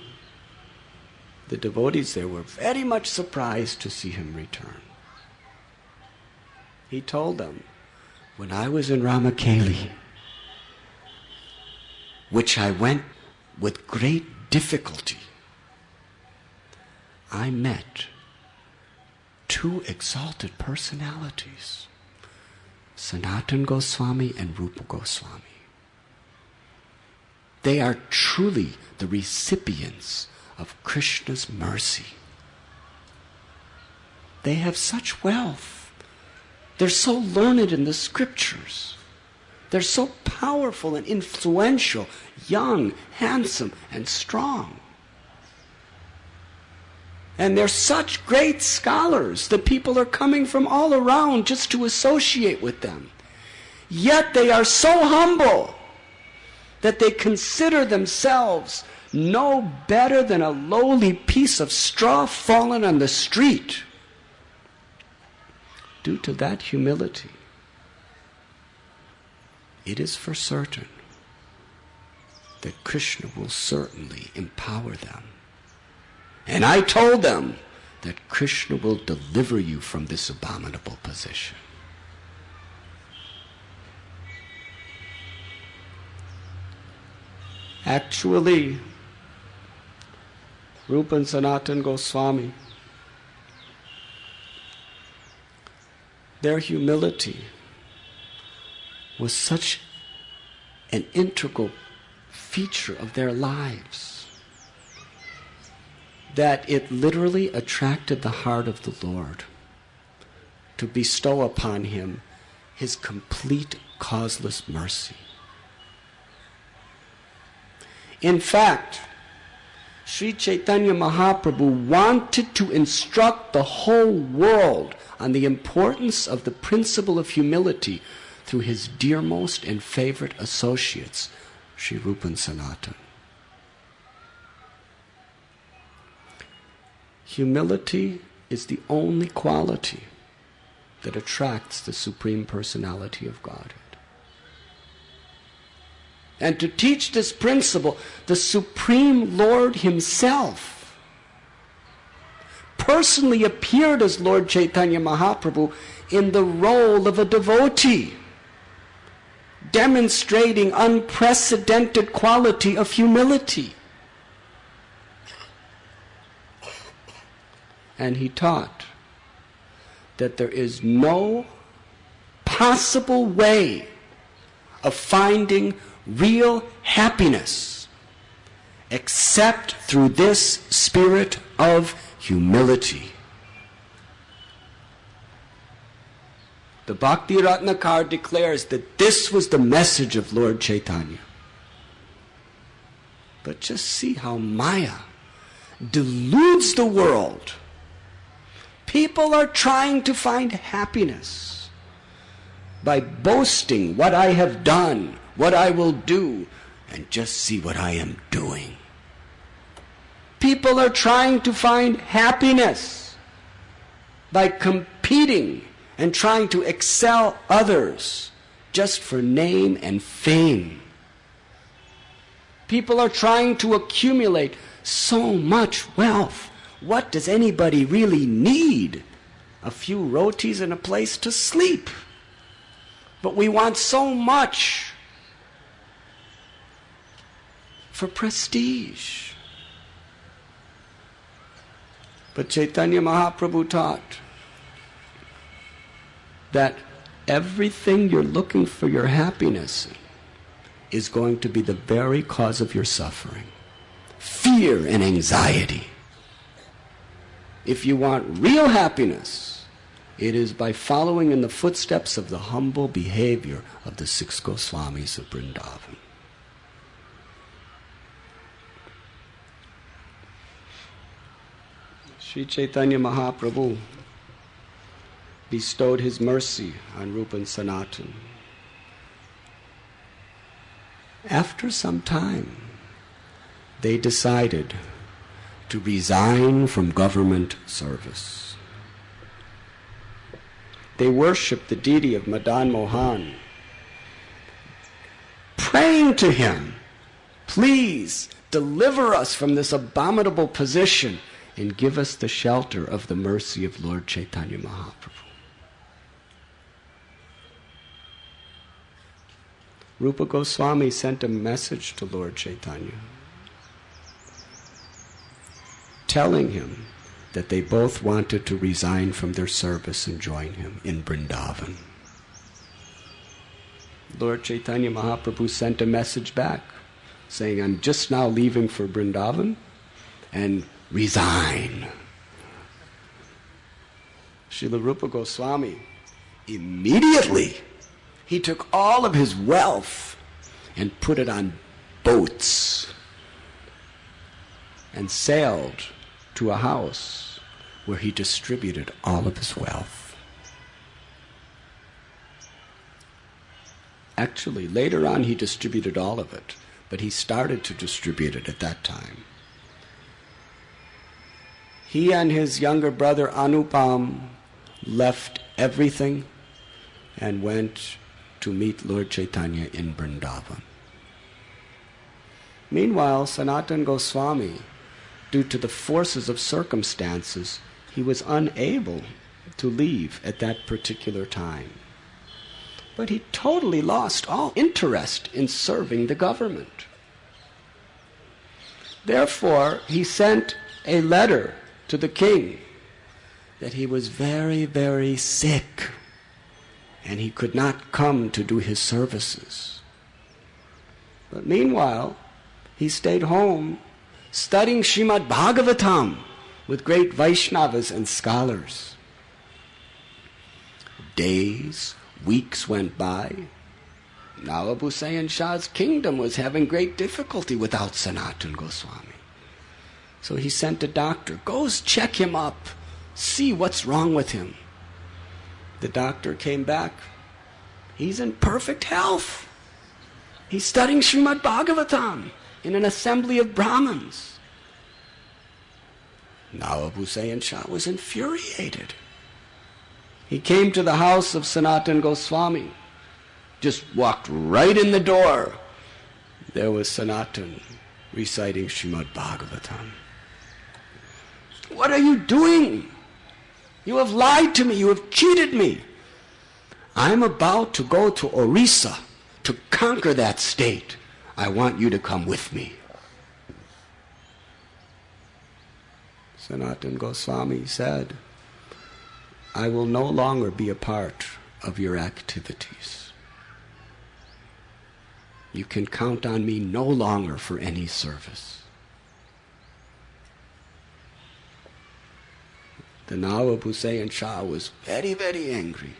the devotees there were very much surprised to see him return. He told them, when I was in Ramakeli, which I went with great difficulty, I met two exalted personalities, Sanatana Goswami and Rupa Goswami. They are truly the recipients of Krishna's mercy. They have such wealth. They're so learned in the scriptures. They're so powerful and influential, young, handsome, and strong. And they're such great scholars that people are coming from all around just to associate with them. Yet they are so humble that they consider themselves no better than a lowly piece of straw fallen on the street. Due to that humility, it is for certain that Krishna will certainly empower them. And I told them that Krishna will deliver you from this abominable position. Actually, Rupa and Sanatana Goswami, their humility was such an integral feature of their lives that it literally attracted the heart of the Lord to bestow upon him his complete causeless mercy. In fact, Sri Chaitanya Mahaprabhu wanted to instruct the whole world on the importance of the principle of humility through his dearmost and favorite associates, Sri Rupa and Sanatana. Humility is the only quality that attracts the Supreme Personality of Godhead. And to teach this principle, the Supreme Lord himself personally appeared as Lord Chaitanya Mahaprabhu in the role of a devotee, demonstrating unprecedented quality of humility. And he taught that there is no possible way of finding real happiness except through this spirit of humility. The Bhakti Ratnakar declares that this was the message of Lord Chaitanya. But just see how Maya deludes the world. People are trying to find happiness by boasting what I have done, what I will do, and just see what I am doing. People are trying to find happiness by competing and trying to excel others just for name and fame. People are trying to accumulate so much wealth. What does anybody really need? A few rotis and a place to sleep. But we want so much for prestige. But Chaitanya Mahaprabhu taught that everything you're looking for your happiness in is going to be the very cause of your suffering. Fear and anxiety. If you want real happiness, it is by following in the footsteps of the humble behavior of the 6 Goswamis of Vrindavan. Sri Chaitanya Mahaprabhu bestowed his mercy on Rupa and Sanatan. After some time, they decided to resign from government service. They worshipped the deity of Madan Mohan, praying to him, please deliver us from this abominable position and give us the shelter of the mercy of Lord Chaitanya Mahaprabhu. Rupa Goswami sent a message to Lord Chaitanya, telling him that they both wanted to resign from their service and join him in Vrindavan. Lord Chaitanya Mahaprabhu sent a message back saying, I'm just now leaving for Vrindavan and resign. Srila Rupa Goswami immediately, he took all of his wealth and put it on boats and sailed to a house where he distributed all of his wealth. Actually, later on he distributed all of it, but he started to distribute it at that time. He and his younger brother Anupam left everything and went to meet Lord Chaitanya in Vrindavan. Meanwhile, Sanatana Goswami, due to the forces of circumstances, he was unable to leave at that particular time. But he totally lost all interest in serving the government. Therefore, he sent a letter to the king that he was very, very sick and he could not come to do his services. But meanwhile, he stayed home studying Srimad Bhagavatam with great Vaishnavas and scholars. Days, weeks went by. Now Abu Sayan Shah's kingdom was having great difficulty without Sanatana Goswami. So he sent a doctor, goes check him up, see what's wrong with him. The doctor came back. He's in perfect health. He's studying Srimad Bhagavatam in an assembly of Brahmins. Now Abu Sayan Shah was infuriated. He came to the house of Sanatana Goswami, just walked right in the door. There was Sanatana reciting Srimad Bhagavatam. What are you doing? You have lied to me. You have cheated me. I'm about to go to Orissa to conquer that state. I want you to come with me. Sanatana Goswami said, I will no longer be a part of your activities. You can count on me no longer for any service. The Nawab Hussain Shah was very, very angry.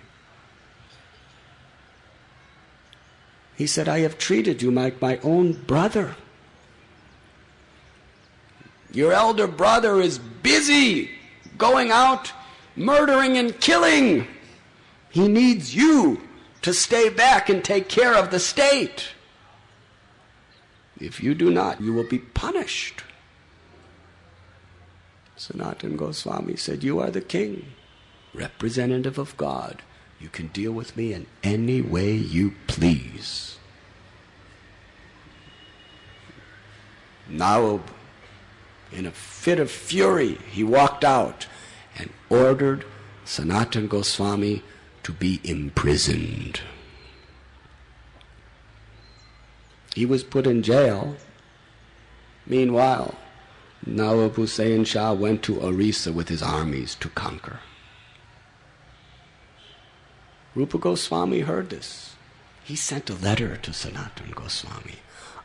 He said, I have treated you like my own brother. Your elder brother is busy going out, murdering and killing. He needs you to stay back and take care of the state. If you do not, you will be punished. Sanatana Goswami said, you are the king, representative of God. You can deal with me in any way you please. Nawab, in a fit of fury, he walked out and ordered Sanatana Goswami to be imprisoned. He was put in jail. Meanwhile, Nawab Hussain Shah went to Orissa with his armies to conquer. Rupa Goswami heard this. he sent a letter to Sanatana Goswami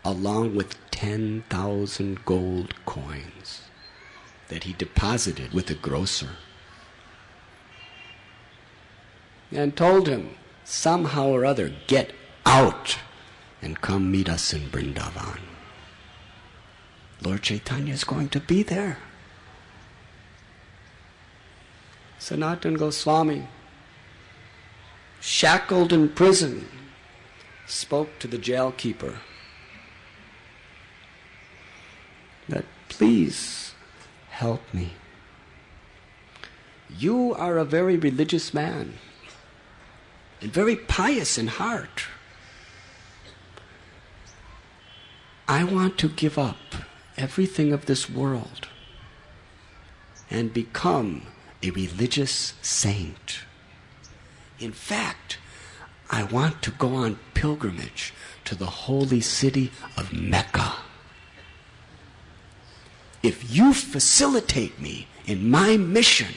along with 10,000 gold coins that he deposited with a grocer, and told him, somehow or other, get out and come meet us in Vrindavan. Lord Chaitanya is going to be there. Sanatana Goswami, shackled in prison, spoke to the jailkeeper that, please help me. You are a very religious man and very pious in heart. I want to give up everything of this world and become a religious saint. In fact, I want to go on pilgrimage to the holy city of Mecca. If you facilitate me in my mission,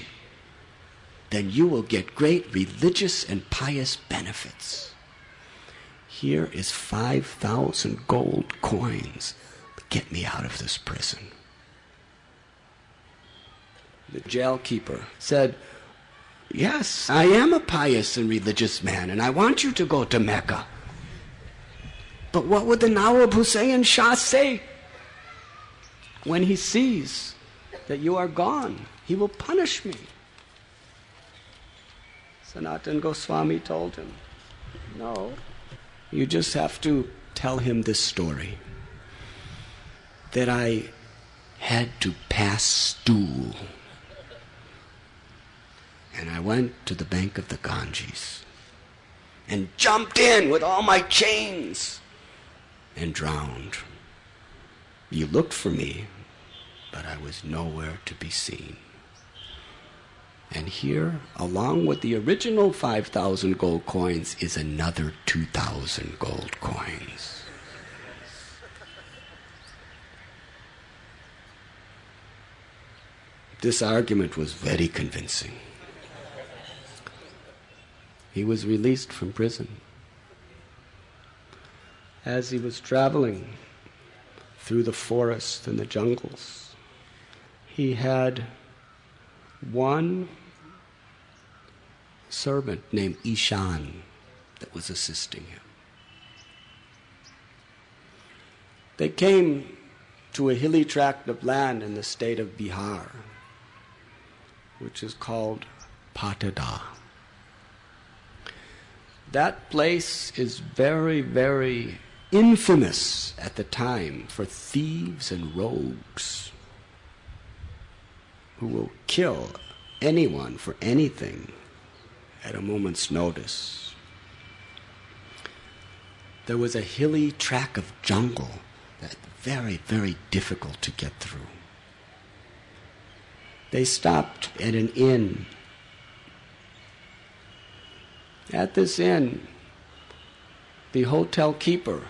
then you will get great religious and pious benefits. Here is 5,000 gold coins. Get me out of this prison. The jailkeeper said, yes, I am a pious and religious man, and I want you to go to Mecca. But what would the Nawab Hussain Shah say? When he sees that you are gone, he will punish me. Sanatana Goswami told him, no, you just have to tell him this story, that I had to pass stool, and I went to the bank of the Ganges and jumped in with all my chains and drowned. You looked for me, but I was nowhere to be seen. And here, along with the original 5,000 gold coins, is another 2,000 gold coins. This argument was very convincing. He was released from prison. As he was traveling through the forest and the jungles, he had one servant named Ishan that was assisting him. They came to a hilly tract of land in the state of Bihar, which is called Patada. That place is very, very infamous at the time for thieves and rogues who will kill anyone for anything at a moment's notice. There was a hilly tract of jungle that very, very difficult to get through. They stopped at an inn. At this inn, the hotel keeper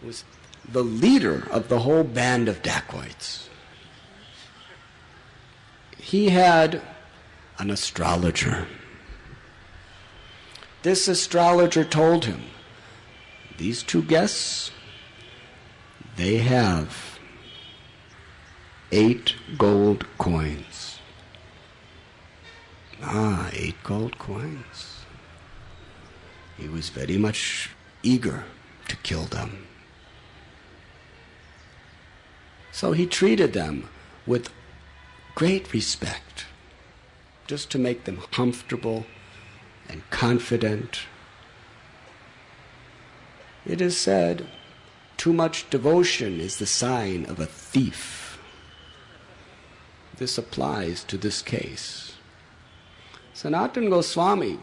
was the leader of the whole band of dacoits. He had an astrologer. This astrologer told him, these two guests, they have 8 gold coins. 8 gold coins. He was very much eager to kill them. So he treated them with great respect, just to make them comfortable and confident. It is said, too much devotion is the sign of a thief. This applies to this case. Sanatana Goswami,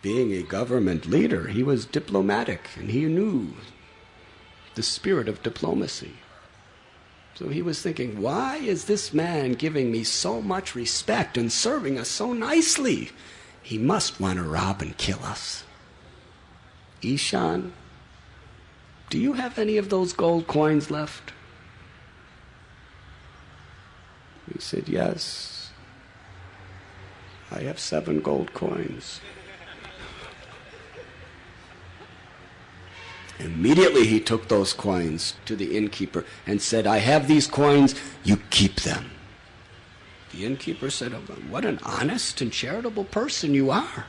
being a government leader, he was diplomatic and he knew the spirit of diplomacy. So he was thinking, why is this man giving me so much respect and serving us so nicely? He must want to rob and kill us. Ishan, do you have any of those gold coins left? He said, yes, I have 7 gold coins. Immediately he took those coins to the innkeeper and said, "I have these coins, you keep them." The innkeeper said, "Oh, what an honest and charitable person you are.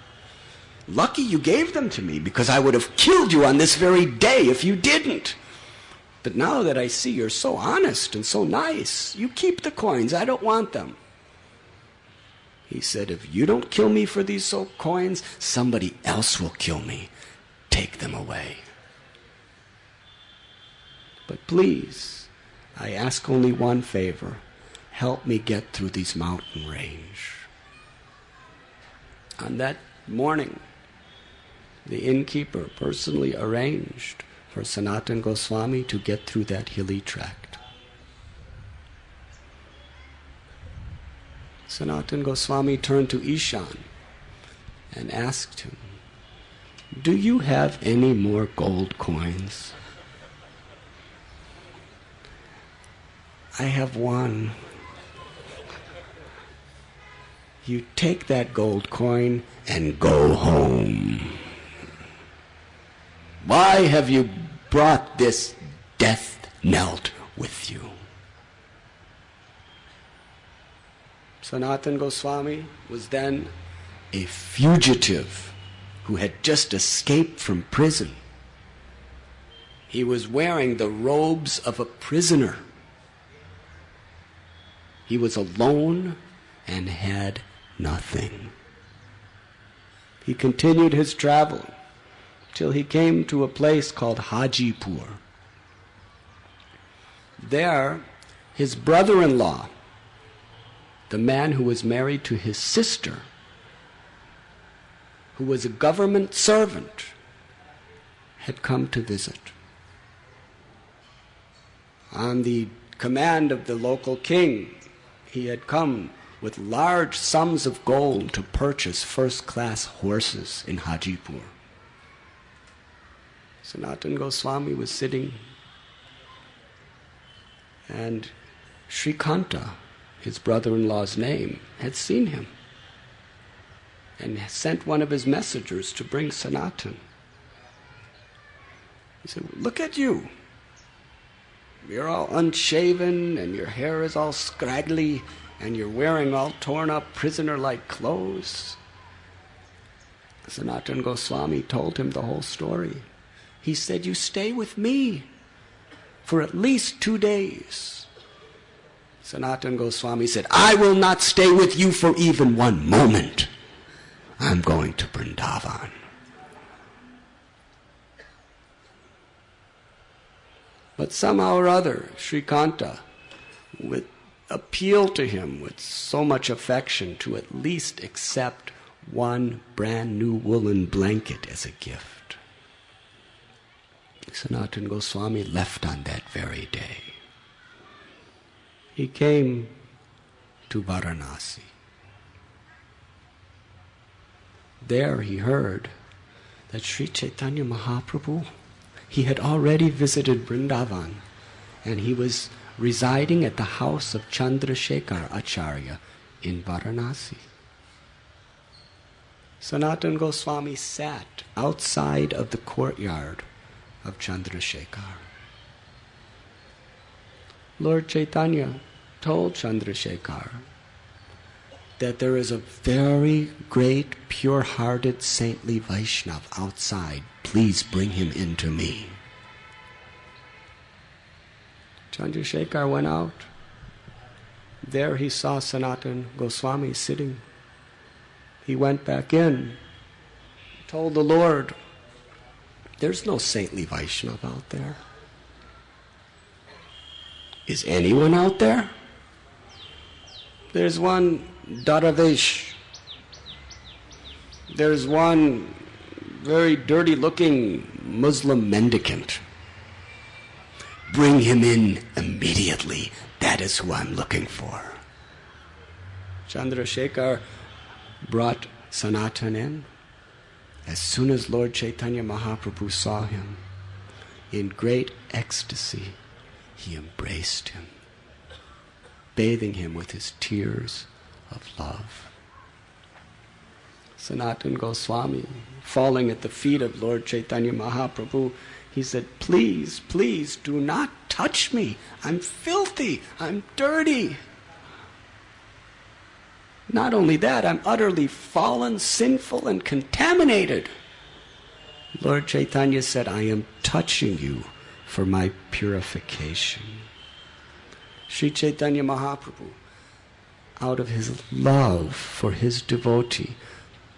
Lucky you gave them to me, because I would have killed you on this very day if you didn't. But now that I see you're so honest and so nice, you keep the coins, I don't want them." He said, "If you don't kill me for these coins, somebody else will kill me. Take them away. But please, I ask only one favor. Help me get through these mountain range." On that morning, the innkeeper personally arranged for Sanatana Goswami to get through that hilly tract. Sanatana Goswami turned to Ishan and asked him, "Do you have any more gold coins?" "I have one." "You take that gold coin and go home. Why have you brought this death knell with you?" Sanatana Goswami was then a fugitive who had just escaped from prison. He was wearing the robes of a prisoner. He was alone and had nothing. He continued his travel till he came to a place called Hajipur. There, his brother-in-law, the man who was married to his sister, who was a government servant, had come to visit. On the command of the local king, he had come with large sums of gold to purchase first-class horses in Hajipur. Sanatana Goswami was sitting, and Srikanta, his brother-in-law's name, had seen him and sent one of his messengers to bring Sanatana. He said, "Look at you. You're all unshaven, and your hair is all scraggly, and you're wearing all torn up prisoner-like clothes." Sanatana Goswami told him the whole story. He said, "You stay with me for at least 2 days. Sanatana Goswami said, "I will not stay with you for even 1 moment. I'm going to Vrindavan." But somehow or other, Srikanta would appeal to him with so much affection to at least accept 1 brand new woolen blanket as a gift. Sanatana Goswami left on that very day. He came to Varanasi. There he heard that Sri Chaitanya Mahaprabhu, he had already visited Vrindavan, and he was residing at the house of Chandrasekhar Acharya in Varanasi. Sanatana Goswami sat outside of the courtyard of Chandrasekhar. Lord Chaitanya told Chandrasekhar that there is a very great, pure-hearted, saintly Vaishnava outside. Please bring him in to me. Chandrasekhar went out. There he saw Sanatana Goswami sitting. He went back in, told the Lord, "There's no saintly Vaishnava out there. Is anyone out there?" "There's one Daravesh. There's one very dirty-looking Muslim mendicant. Bring him in immediately. That is who I'm looking for." Chandrasekhar brought Sanatana in. As soon as Lord Chaitanya Mahaprabhu saw him, in great ecstasy, he embraced him, bathing him with his tears of love. Sanatana Goswami, falling at the feet of Lord Chaitanya Mahaprabhu, He said, please, please do not touch me. I'm filthy. I'm dirty. Not only that, I'm utterly fallen, sinful, and contaminated. Lord Chaitanya said, I am touching you for my purification. Sri Chaitanya Mahaprabhu, out of his love for his devotee,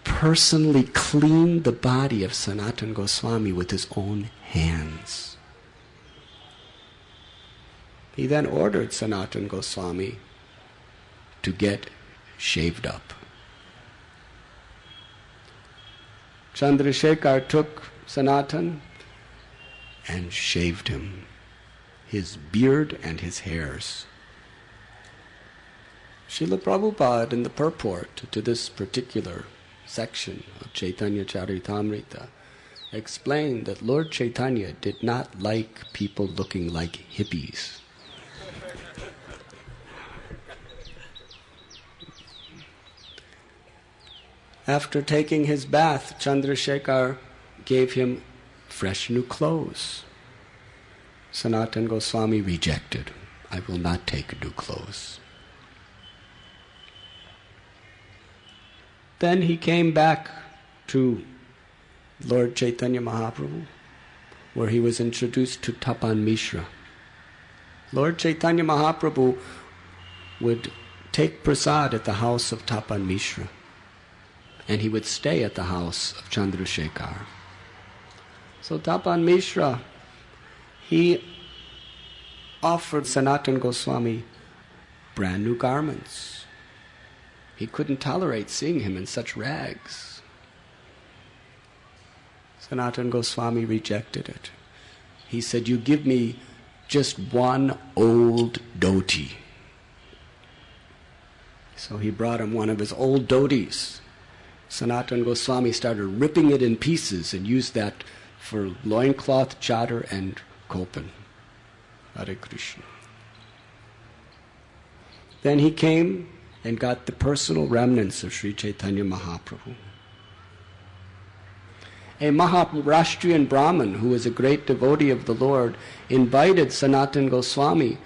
personally cleaned the body of Sanatana Goswami with his own hands. He then ordered Sanatana Goswami to get shaved up. Chandrasekhar took Sanatan and shaved him, his beard and his hairs. Srila Prabhupada, in the purport to this particular section of Chaitanya Charitamrita, explained that Lord Chaitanya did not like people looking like hippies. After taking his bath, Chandrasekhar gave him fresh new clothes. Sanatana Goswami rejected. I will not take new clothes. Then he came back to Lord Chaitanya Mahaprabhu, where he was introduced to Tapan Mishra. Lord Chaitanya Mahaprabhu would take prasad at the house of Tapan Mishra, and he would stay at the house of Chandrasekhar. So Tapan Mishra, he offered Sanatana Goswami brand new garments. He couldn't tolerate seeing him in such rags. Sanatana Goswami rejected it. He said, you give me just one old dhoti. So he brought him one of his old dhotis. Sanatana Goswami started ripping it in pieces and used that for loincloth, chadar, and kopan. Hare Krishna. Then he came and got the personal remnants of Sri Chaitanya Mahaprabhu. A Maharashtrian Brahmin, who was a great devotee of the Lord, invited Sanatana Goswami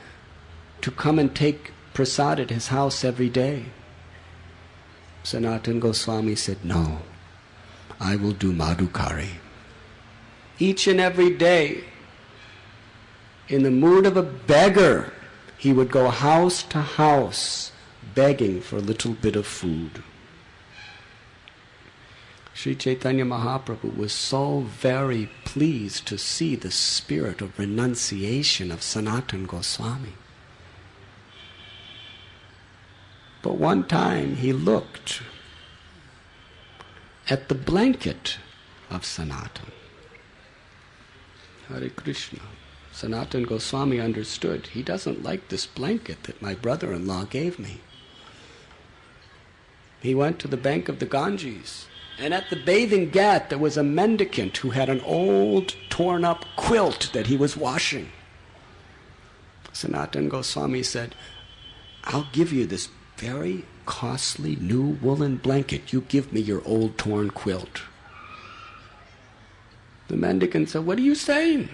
to come and take prasad at his house every day. Sanatana Goswami said, no, I will do madhukari. Each and every day, in the mood of a beggar, he would go house to house begging for a little bit of food. Sri Chaitanya Mahaprabhu was so very pleased to see the spirit of renunciation of Sanatana Goswami. But one time he looked at the blanket of Sanatana. Hare Krishna. Sanatana Goswami understood, he doesn't like this blanket that my brother-in-law gave me. He went to the bank of the Ganges, and at the bathing ghat there was a mendicant who had an old torn-up quilt that he was washing. Sanatana Goswami said, I'll give you this very costly new woolen blanket. You give me your old torn quilt. The mendicant said, what are you saying?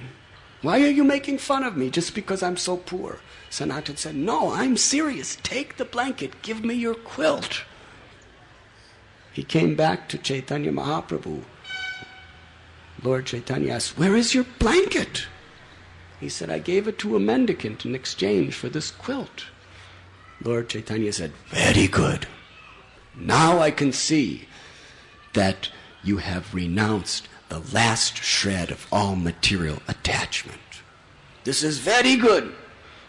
Why are you making fun of me just because I'm so poor? Sanatana said, no, I'm serious. Take the blanket. Give me your quilt. He came back to Chaitanya Mahaprabhu. Lord Chaitanya asked, where is your blanket? He said, I gave it to a mendicant in exchange for this quilt. Lord Chaitanya said, very good. Now I can see that you have renounced the last shred of all material attachment. This is very good.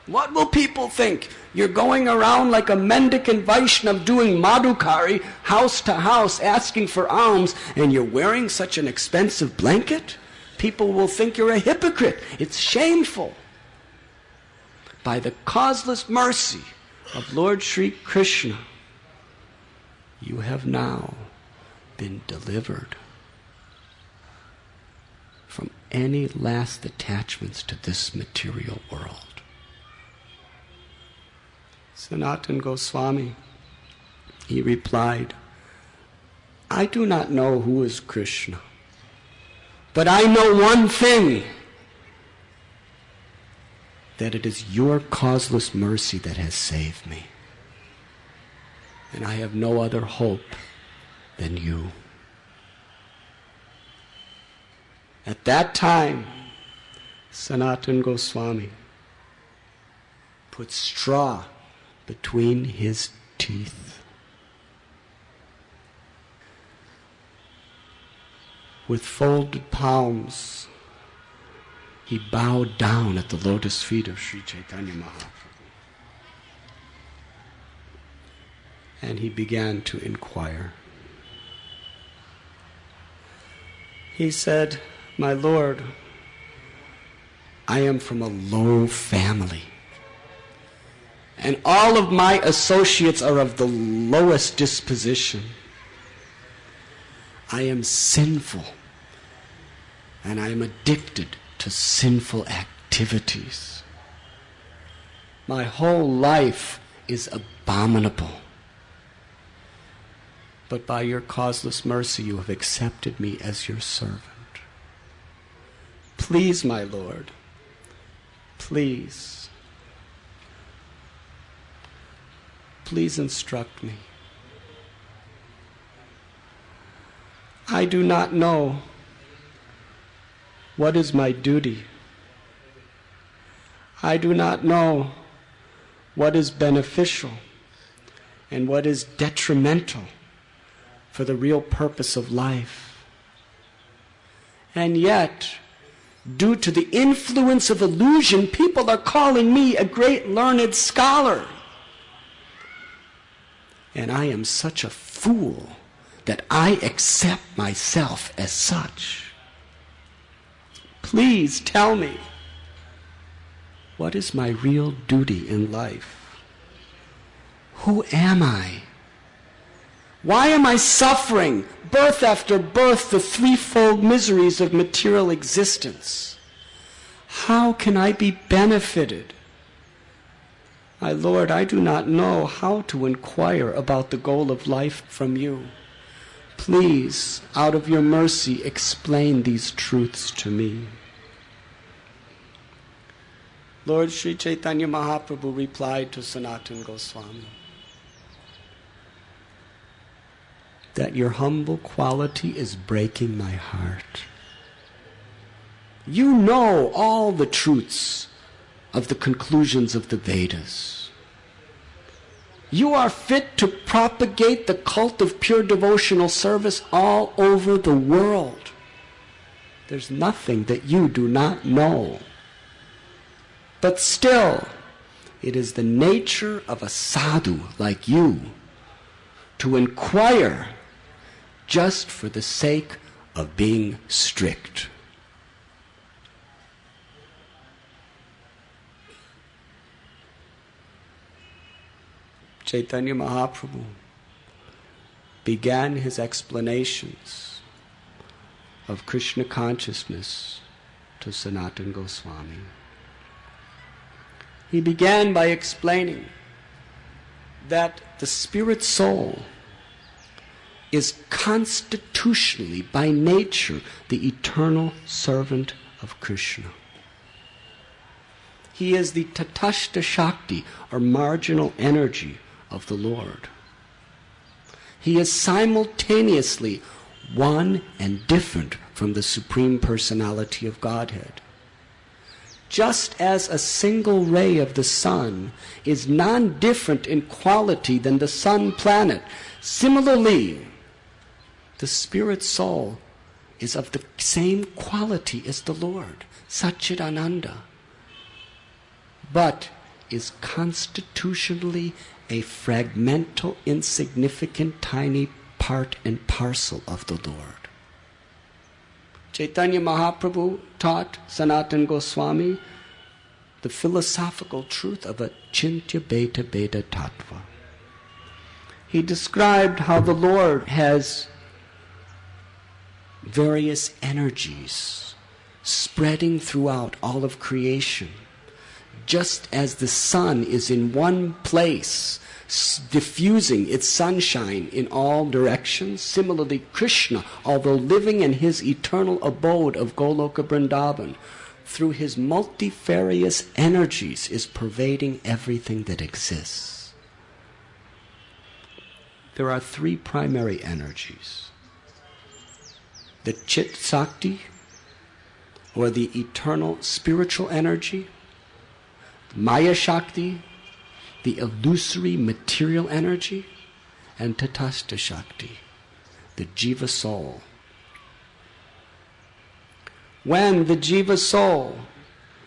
What will people think? You're going around like a mendicant Vaishnav doing madhukari, house to house, asking for alms, and you're wearing such an expensive blanket? People will think you're a hypocrite. It's shameful. By the causeless mercy of Lord Sri Krishna, you have now been delivered from any last attachments to this material world. Sanatana Goswami, he replied, I do not know who is Krishna, but I know one thing. that it is your causeless mercy that has saved me. And I have no other hope than you. At that time, Sanatana Goswami put straw between his teeth. With folded palms, he bowed down at the lotus feet of Sri Chaitanya Mahaprabhu. And he began to inquire. He said, "My Lord, I am from a low family, and all of my associates are of the lowest disposition. I am sinful, and I am addicted to sinful activities. My whole life is abominable. But by your causeless mercy you have accepted me as your servant. Please, my Lord, please instruct me. I do not know what is my duty. I do not know what is beneficial and what is detrimental for the real purpose of life. And yet, due to the influence of illusion, people are calling me a great learned scholar. And I am such a fool that I accept myself as such. Please tell me, what is my real duty in life? Who am I? Why am I suffering, birth after birth, the threefold miseries of material existence? How can I be benefited? My Lord, I do not know how to inquire about the goal of life from you. Please, out of your mercy, explain these truths to me." Lord Sri Chaitanya Mahaprabhu replied to Sanatana Goswami that your humble quality is breaking my heart. You know all the truths of the conclusions of the Vedas. You are fit to propagate the cult of pure devotional service all over the world. There's nothing that you do not know. But still, it is the nature of a sadhu like you to inquire just for the sake of being strict. Chaitanya Mahaprabhu began his explanations of Krishna consciousness to Sanatana Goswami. He began by explaining that the spirit soul is constitutionally, by nature, the eternal servant of Krishna. He is the tatashta shakti, or marginal energy, of the Lord. He is simultaneously one and different from the Supreme Personality of Godhead. Just as a single ray of the sun is non-different in quality than the sun planet, similarly, the spirit soul is of the same quality as the Lord, Satchidananda, but is constitutionally a fragmental, insignificant, tiny part and parcel of the Lord. Chaitanya Mahaprabhu taught Sanatana Goswami the philosophical truth of a chintya beta beta tattva. He described how the Lord has various energies spreading throughout all of creation. Just as the sun is in one place, diffusing its sunshine in all directions, similarly Krishna, although living in his eternal abode of Goloka Vrindavan, through his multifarious energies, is pervading everything that exists. There are three primary energies. The Chit Sakti, or the eternal spiritual energy, Maya Shakti, the illusory material energy, and Tatastha Shakti, the Jiva soul. When the Jiva soul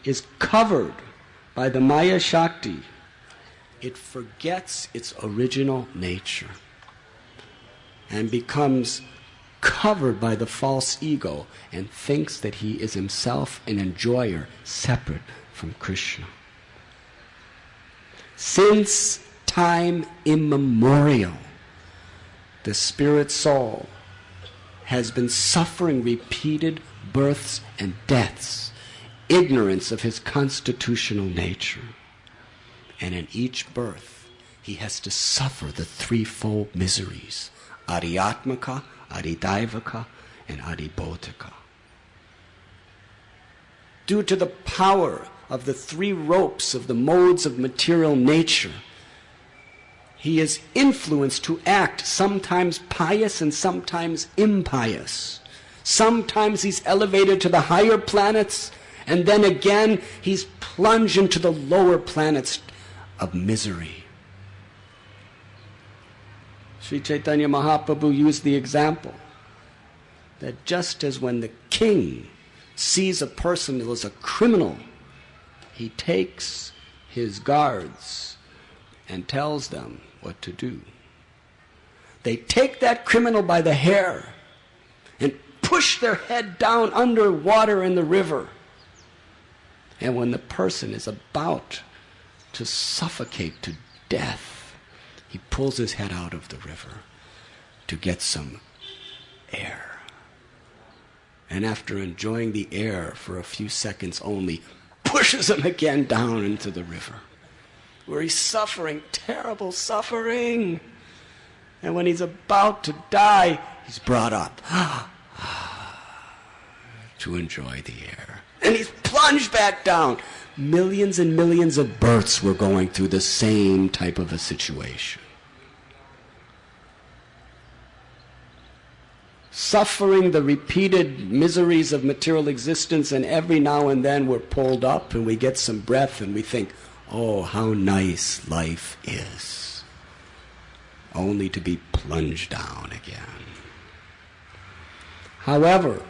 is covered by the Maya Shakti, it forgets its original nature and becomes covered by the false ego and thinks that he is himself an enjoyer separate from Krishna. Since time immemorial, the spirit soul has been suffering repeated births and deaths, ignorance of his constitutional nature. And in each birth, he has to suffer the threefold miseries, Adhyatmika, Adhidaivaka, and Adhibodhika. Due to the power of the three ropes of the modes of material nature, he is influenced to act sometimes pious and sometimes impious. Sometimes he's elevated to the higher planets, and then again he's plunged into the lower planets of misery. Sri Chaitanya Mahaprabhu used the example that just as when the king sees a person who is a criminal, he takes his guards and tells them what to do. They take that criminal by the hair and push their head down under water in the river. And when the person is about to suffocate to death, he pulls his head out of the river to get some air. And after enjoying the air for a few seconds only, pushes him again down into the river, where he's suffering terrible suffering. And when he's about to die, he's brought up to enjoy the air. And he's plunged back down. Millions and millions of births were going through the same type of a situation. Suffering the repeated miseries of material existence, and every now and then we're pulled up and we get some breath and we think, oh, how nice life is, only to be plunged down again. However,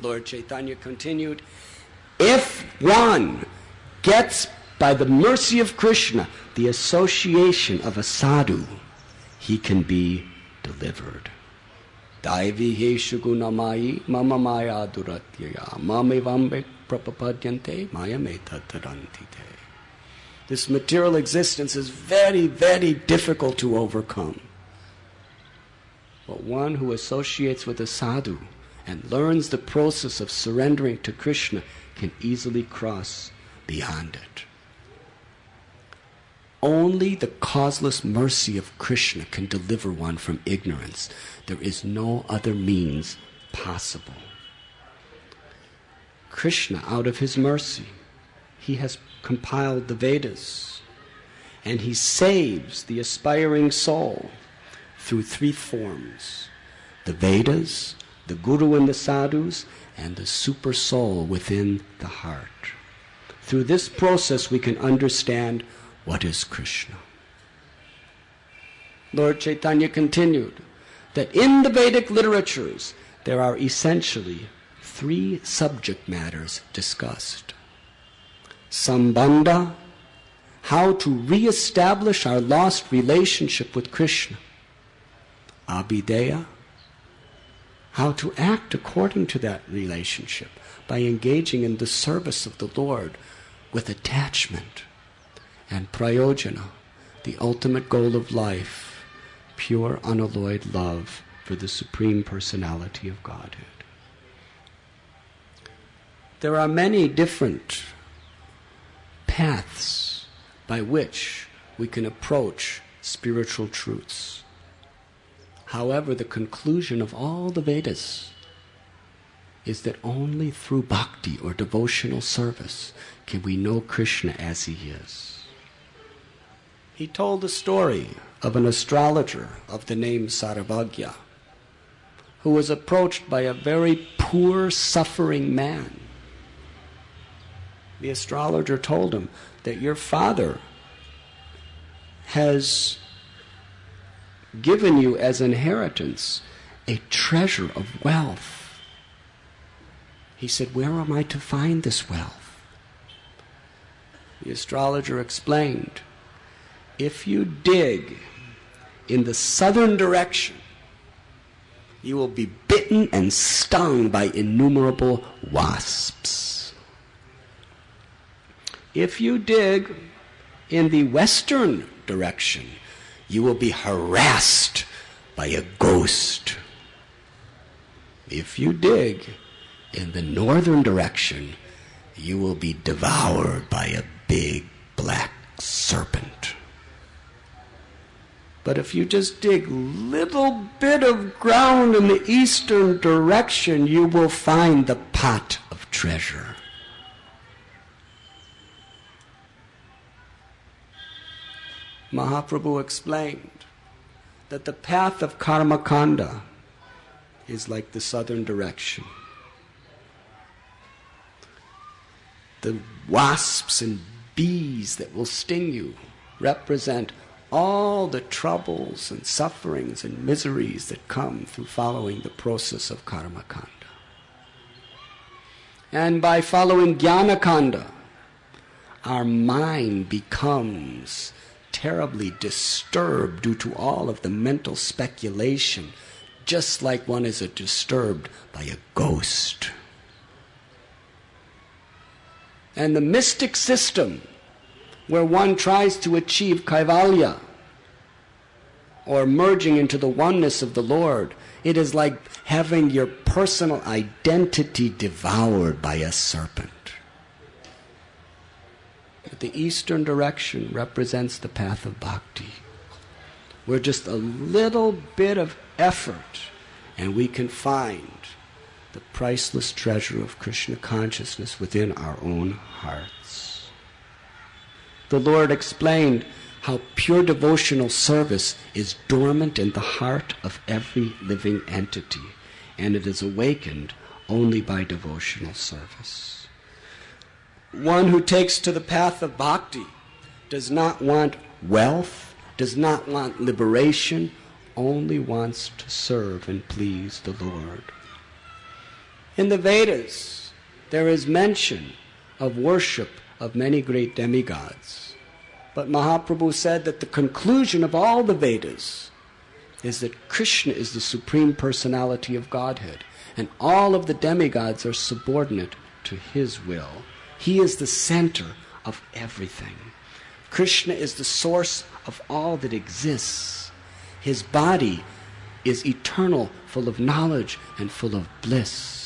Lord Chaitanya continued, if one gets, by the mercy of Krishna, the association of a sadhu, he can be delivered. Daivi heshu gunamayi mama maya duratyaya mamevambe prapapadyante maya metattarantite. This material existence is very, very difficult to overcome. But one who associates with a sadhu and learns the process of surrendering to Krishna can easily cross beyond it. Only the causeless mercy of Krishna can deliver one from ignorance. There is no other means possible. Krishna, out of his mercy, he has compiled the Vedas, and he saves the aspiring soul through three forms: the Vedas, the Guru and the Sadhus, and the super soul within the heart. Through this process we can understand what is Krishna. Lord Chaitanya continued that in the Vedic literatures there are essentially three subject matters discussed. Sambandha, how to re-establish our lost relationship with Krishna. Abhideya, how to act according to that relationship by engaging in the service of the Lord with attachment. And prayojana, the ultimate goal of life, pure unalloyed love for the Supreme Personality of Godhead. There are many different paths by which we can approach spiritual truths. However, the conclusion of all the Vedas is that only through bhakti or devotional service can we know Krishna as he is. He told the story of an astrologer of the name Sarvagya, who was approached by a very poor, suffering man. The astrologer told him that your father has given you as inheritance a treasure of wealth. He said, where am I to find this wealth? The astrologer explained, if you dig in the southern direction, you will be bitten and stung by innumerable wasps. If you dig in the western direction, you will be harassed by a ghost. If you dig in the northern direction, you will be devoured by a big black serpent. But if you just dig a little bit of ground in the eastern direction, you will find the pot of treasure. Mahaprabhu explained that the path of karmakanda is like the southern direction. The wasps and bees that will sting you represent all the troubles and sufferings and miseries that come through following the process of karmakanda. And by following jnanakanda, our mind becomes terribly disturbed due to all of the mental speculation, just like one is disturbed by a ghost. And the mystic system, where one tries to achieve kaivalya, or merging into the oneness of the Lord, it is like having your personal identity devoured by a serpent. But the eastern direction represents the path of bhakti, where just a little bit of effort and we can find the priceless treasure of Krishna consciousness within our own hearts. The Lord explained how pure devotional service is dormant in the heart of every living entity, and it is awakened only by devotional service. One who takes to the path of bhakti does not want wealth, does not want liberation, only wants to serve and please the Lord. In the Vedas, there is mention of worship of many great demigods. But Mahaprabhu said that the conclusion of all the Vedas is that Krishna is the Supreme Personality of Godhead, and all of the demigods are subordinate to his will. He is the center of everything. Krishna is the source of all that exists. His body is eternal, full of knowledge and full of bliss.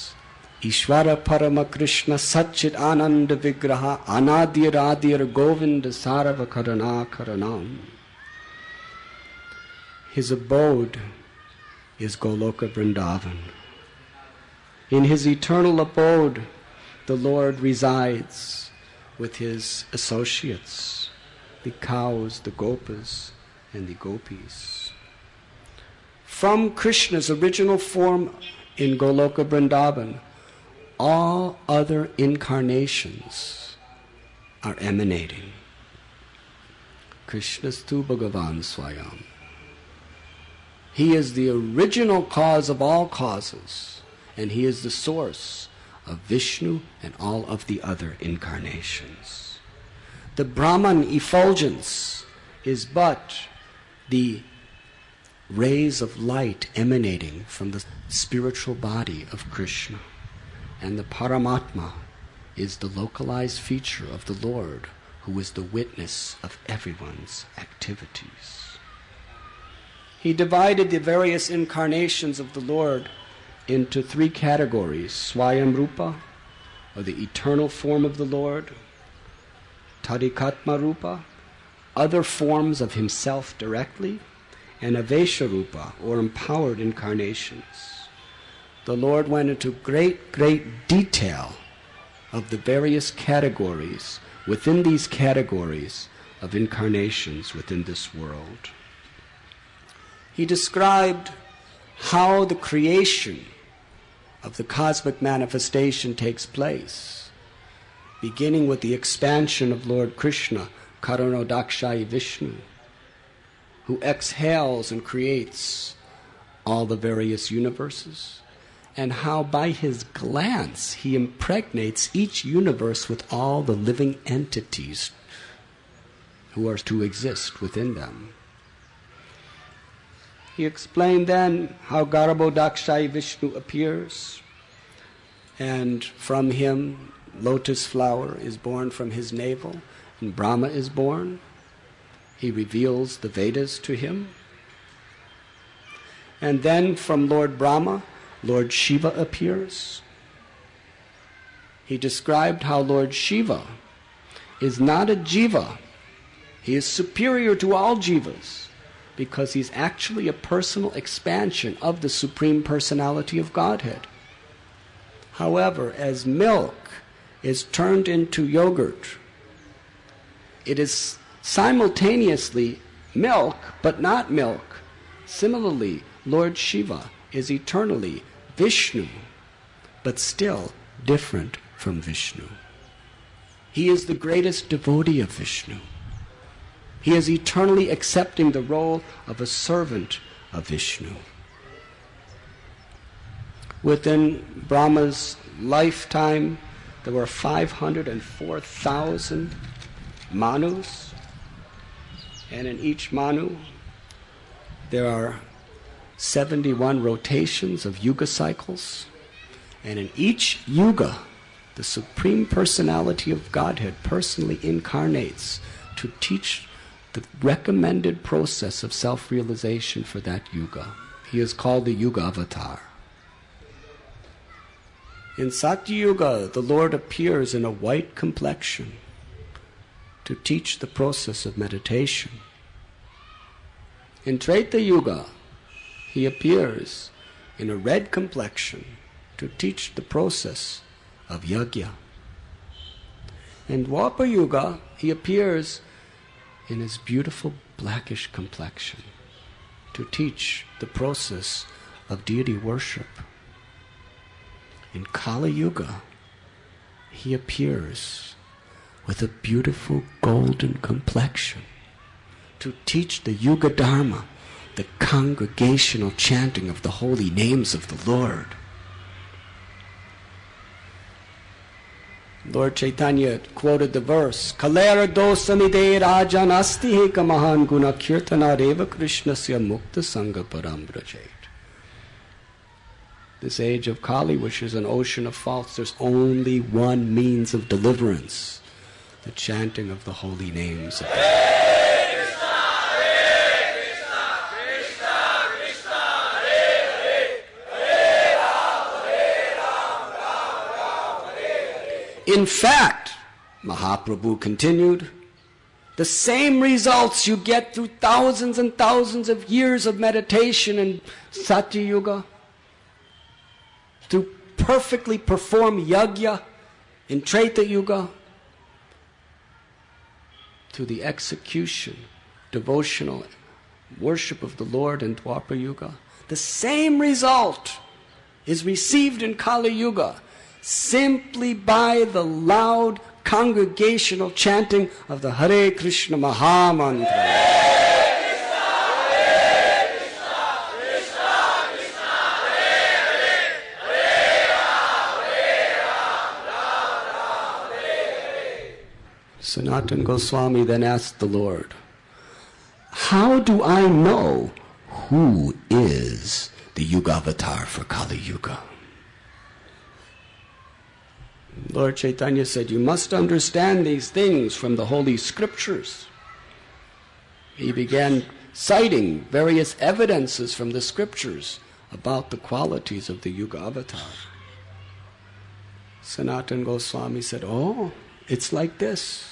Ishvara Parama Krishna Satchit Ananda Vigraha Anadir Adir Govinda Sarva Karana Karanam. His abode is Goloka Vrindavan. In his eternal abode, the Lord resides with his associates, the cows, the gopas, and the gopis. From Krishna's original form in Goloka Vrindavan, all other incarnations are emanating. Krishnastu Bhagavan Swayam. He is the original cause of all causes, and he is the source of Vishnu and all of the other incarnations. The Brahman effulgence is but the rays of light emanating from the spiritual body of Krishna. And the Paramatma is the localized feature of the Lord, who is the witness of everyone's activities. He divided the various incarnations of the Lord into three categories: Swayam Rupa, or the eternal form of the Lord; Tarikatma Rupa, other forms of himself directly; and Avesha Rupa, or empowered incarnations. the Lord went into great, great detail of the various categories, within these categories of incarnations within this world. He described how the creation of the cosmic manifestation takes place, beginning with the expansion of Lord Krishna, Karunodakshayi Vishnu, who exhales and creates all the various universes, and how by his glance he impregnates each universe with all the living entities who are to exist within them. He explained then how Garbhodakshayi Vishnu appears, and from him lotus flower is born from his navel, and Brahma is born. He reveals the Vedas to him. And then from Lord Brahma, Lord Shiva appears. He described how Lord Shiva is not a jiva. He is superior to all jivas because he's actually a personal expansion of the Supreme Personality of Godhead. However, as milk is turned into yogurt, it is simultaneously milk but not milk. Similarly, Lord Shiva is eternally Vishnu, but still different from Vishnu. He is the greatest devotee of Vishnu. He is eternally accepting the role of a servant of Vishnu. Within Brahma's lifetime, there were 504,000 manus, and in each manu there are 71 rotations of yuga cycles, and in each yuga the Supreme Personality of Godhead personally incarnates to teach the recommended process of self-realization for that yuga. He is called the Yuga Avatar. In Satya Yuga, the Lord appears in a white complexion to teach the process of meditation. In Treta Yuga, he appears in a red complexion to teach the process of yajna. In Dwapara Yuga, he appears in his beautiful blackish complexion to teach the process of deity worship. In Kali Yuga, he appears with a beautiful golden complexion to teach the Yuga Dharma, the congregational chanting of the holy names of the Lord. Lord Chaitanya quoted the verse, Kalera dosamide rajan asti heka mahan guna kirtana reva krishnasya mukta sangha param brajait. This age of Kali, which is an ocean of faults, there's only one means of deliverance, the chanting of the holy names of the Lord. In fact, Mahaprabhu continued, the same results you get through thousands and thousands of years of meditation in Satya Yuga, to perfectly perform yajna in Treta Yuga, to the execution, devotional worship of the Lord in Dwapara Yuga. The same result is received in Kali Yuga simply by the loud congregational chanting of the Hare Krishna Maha Mantra. Sanatana Goswami then asked the Lord, how do I know who is the Yuga Avatar for Kali Yuga? Lord Chaitanya said, you must understand these things from the Holy Scriptures. He began citing various evidences from the Scriptures about the qualities of the Yuga Avatar. Sanatana Goswami said, oh, it's like this.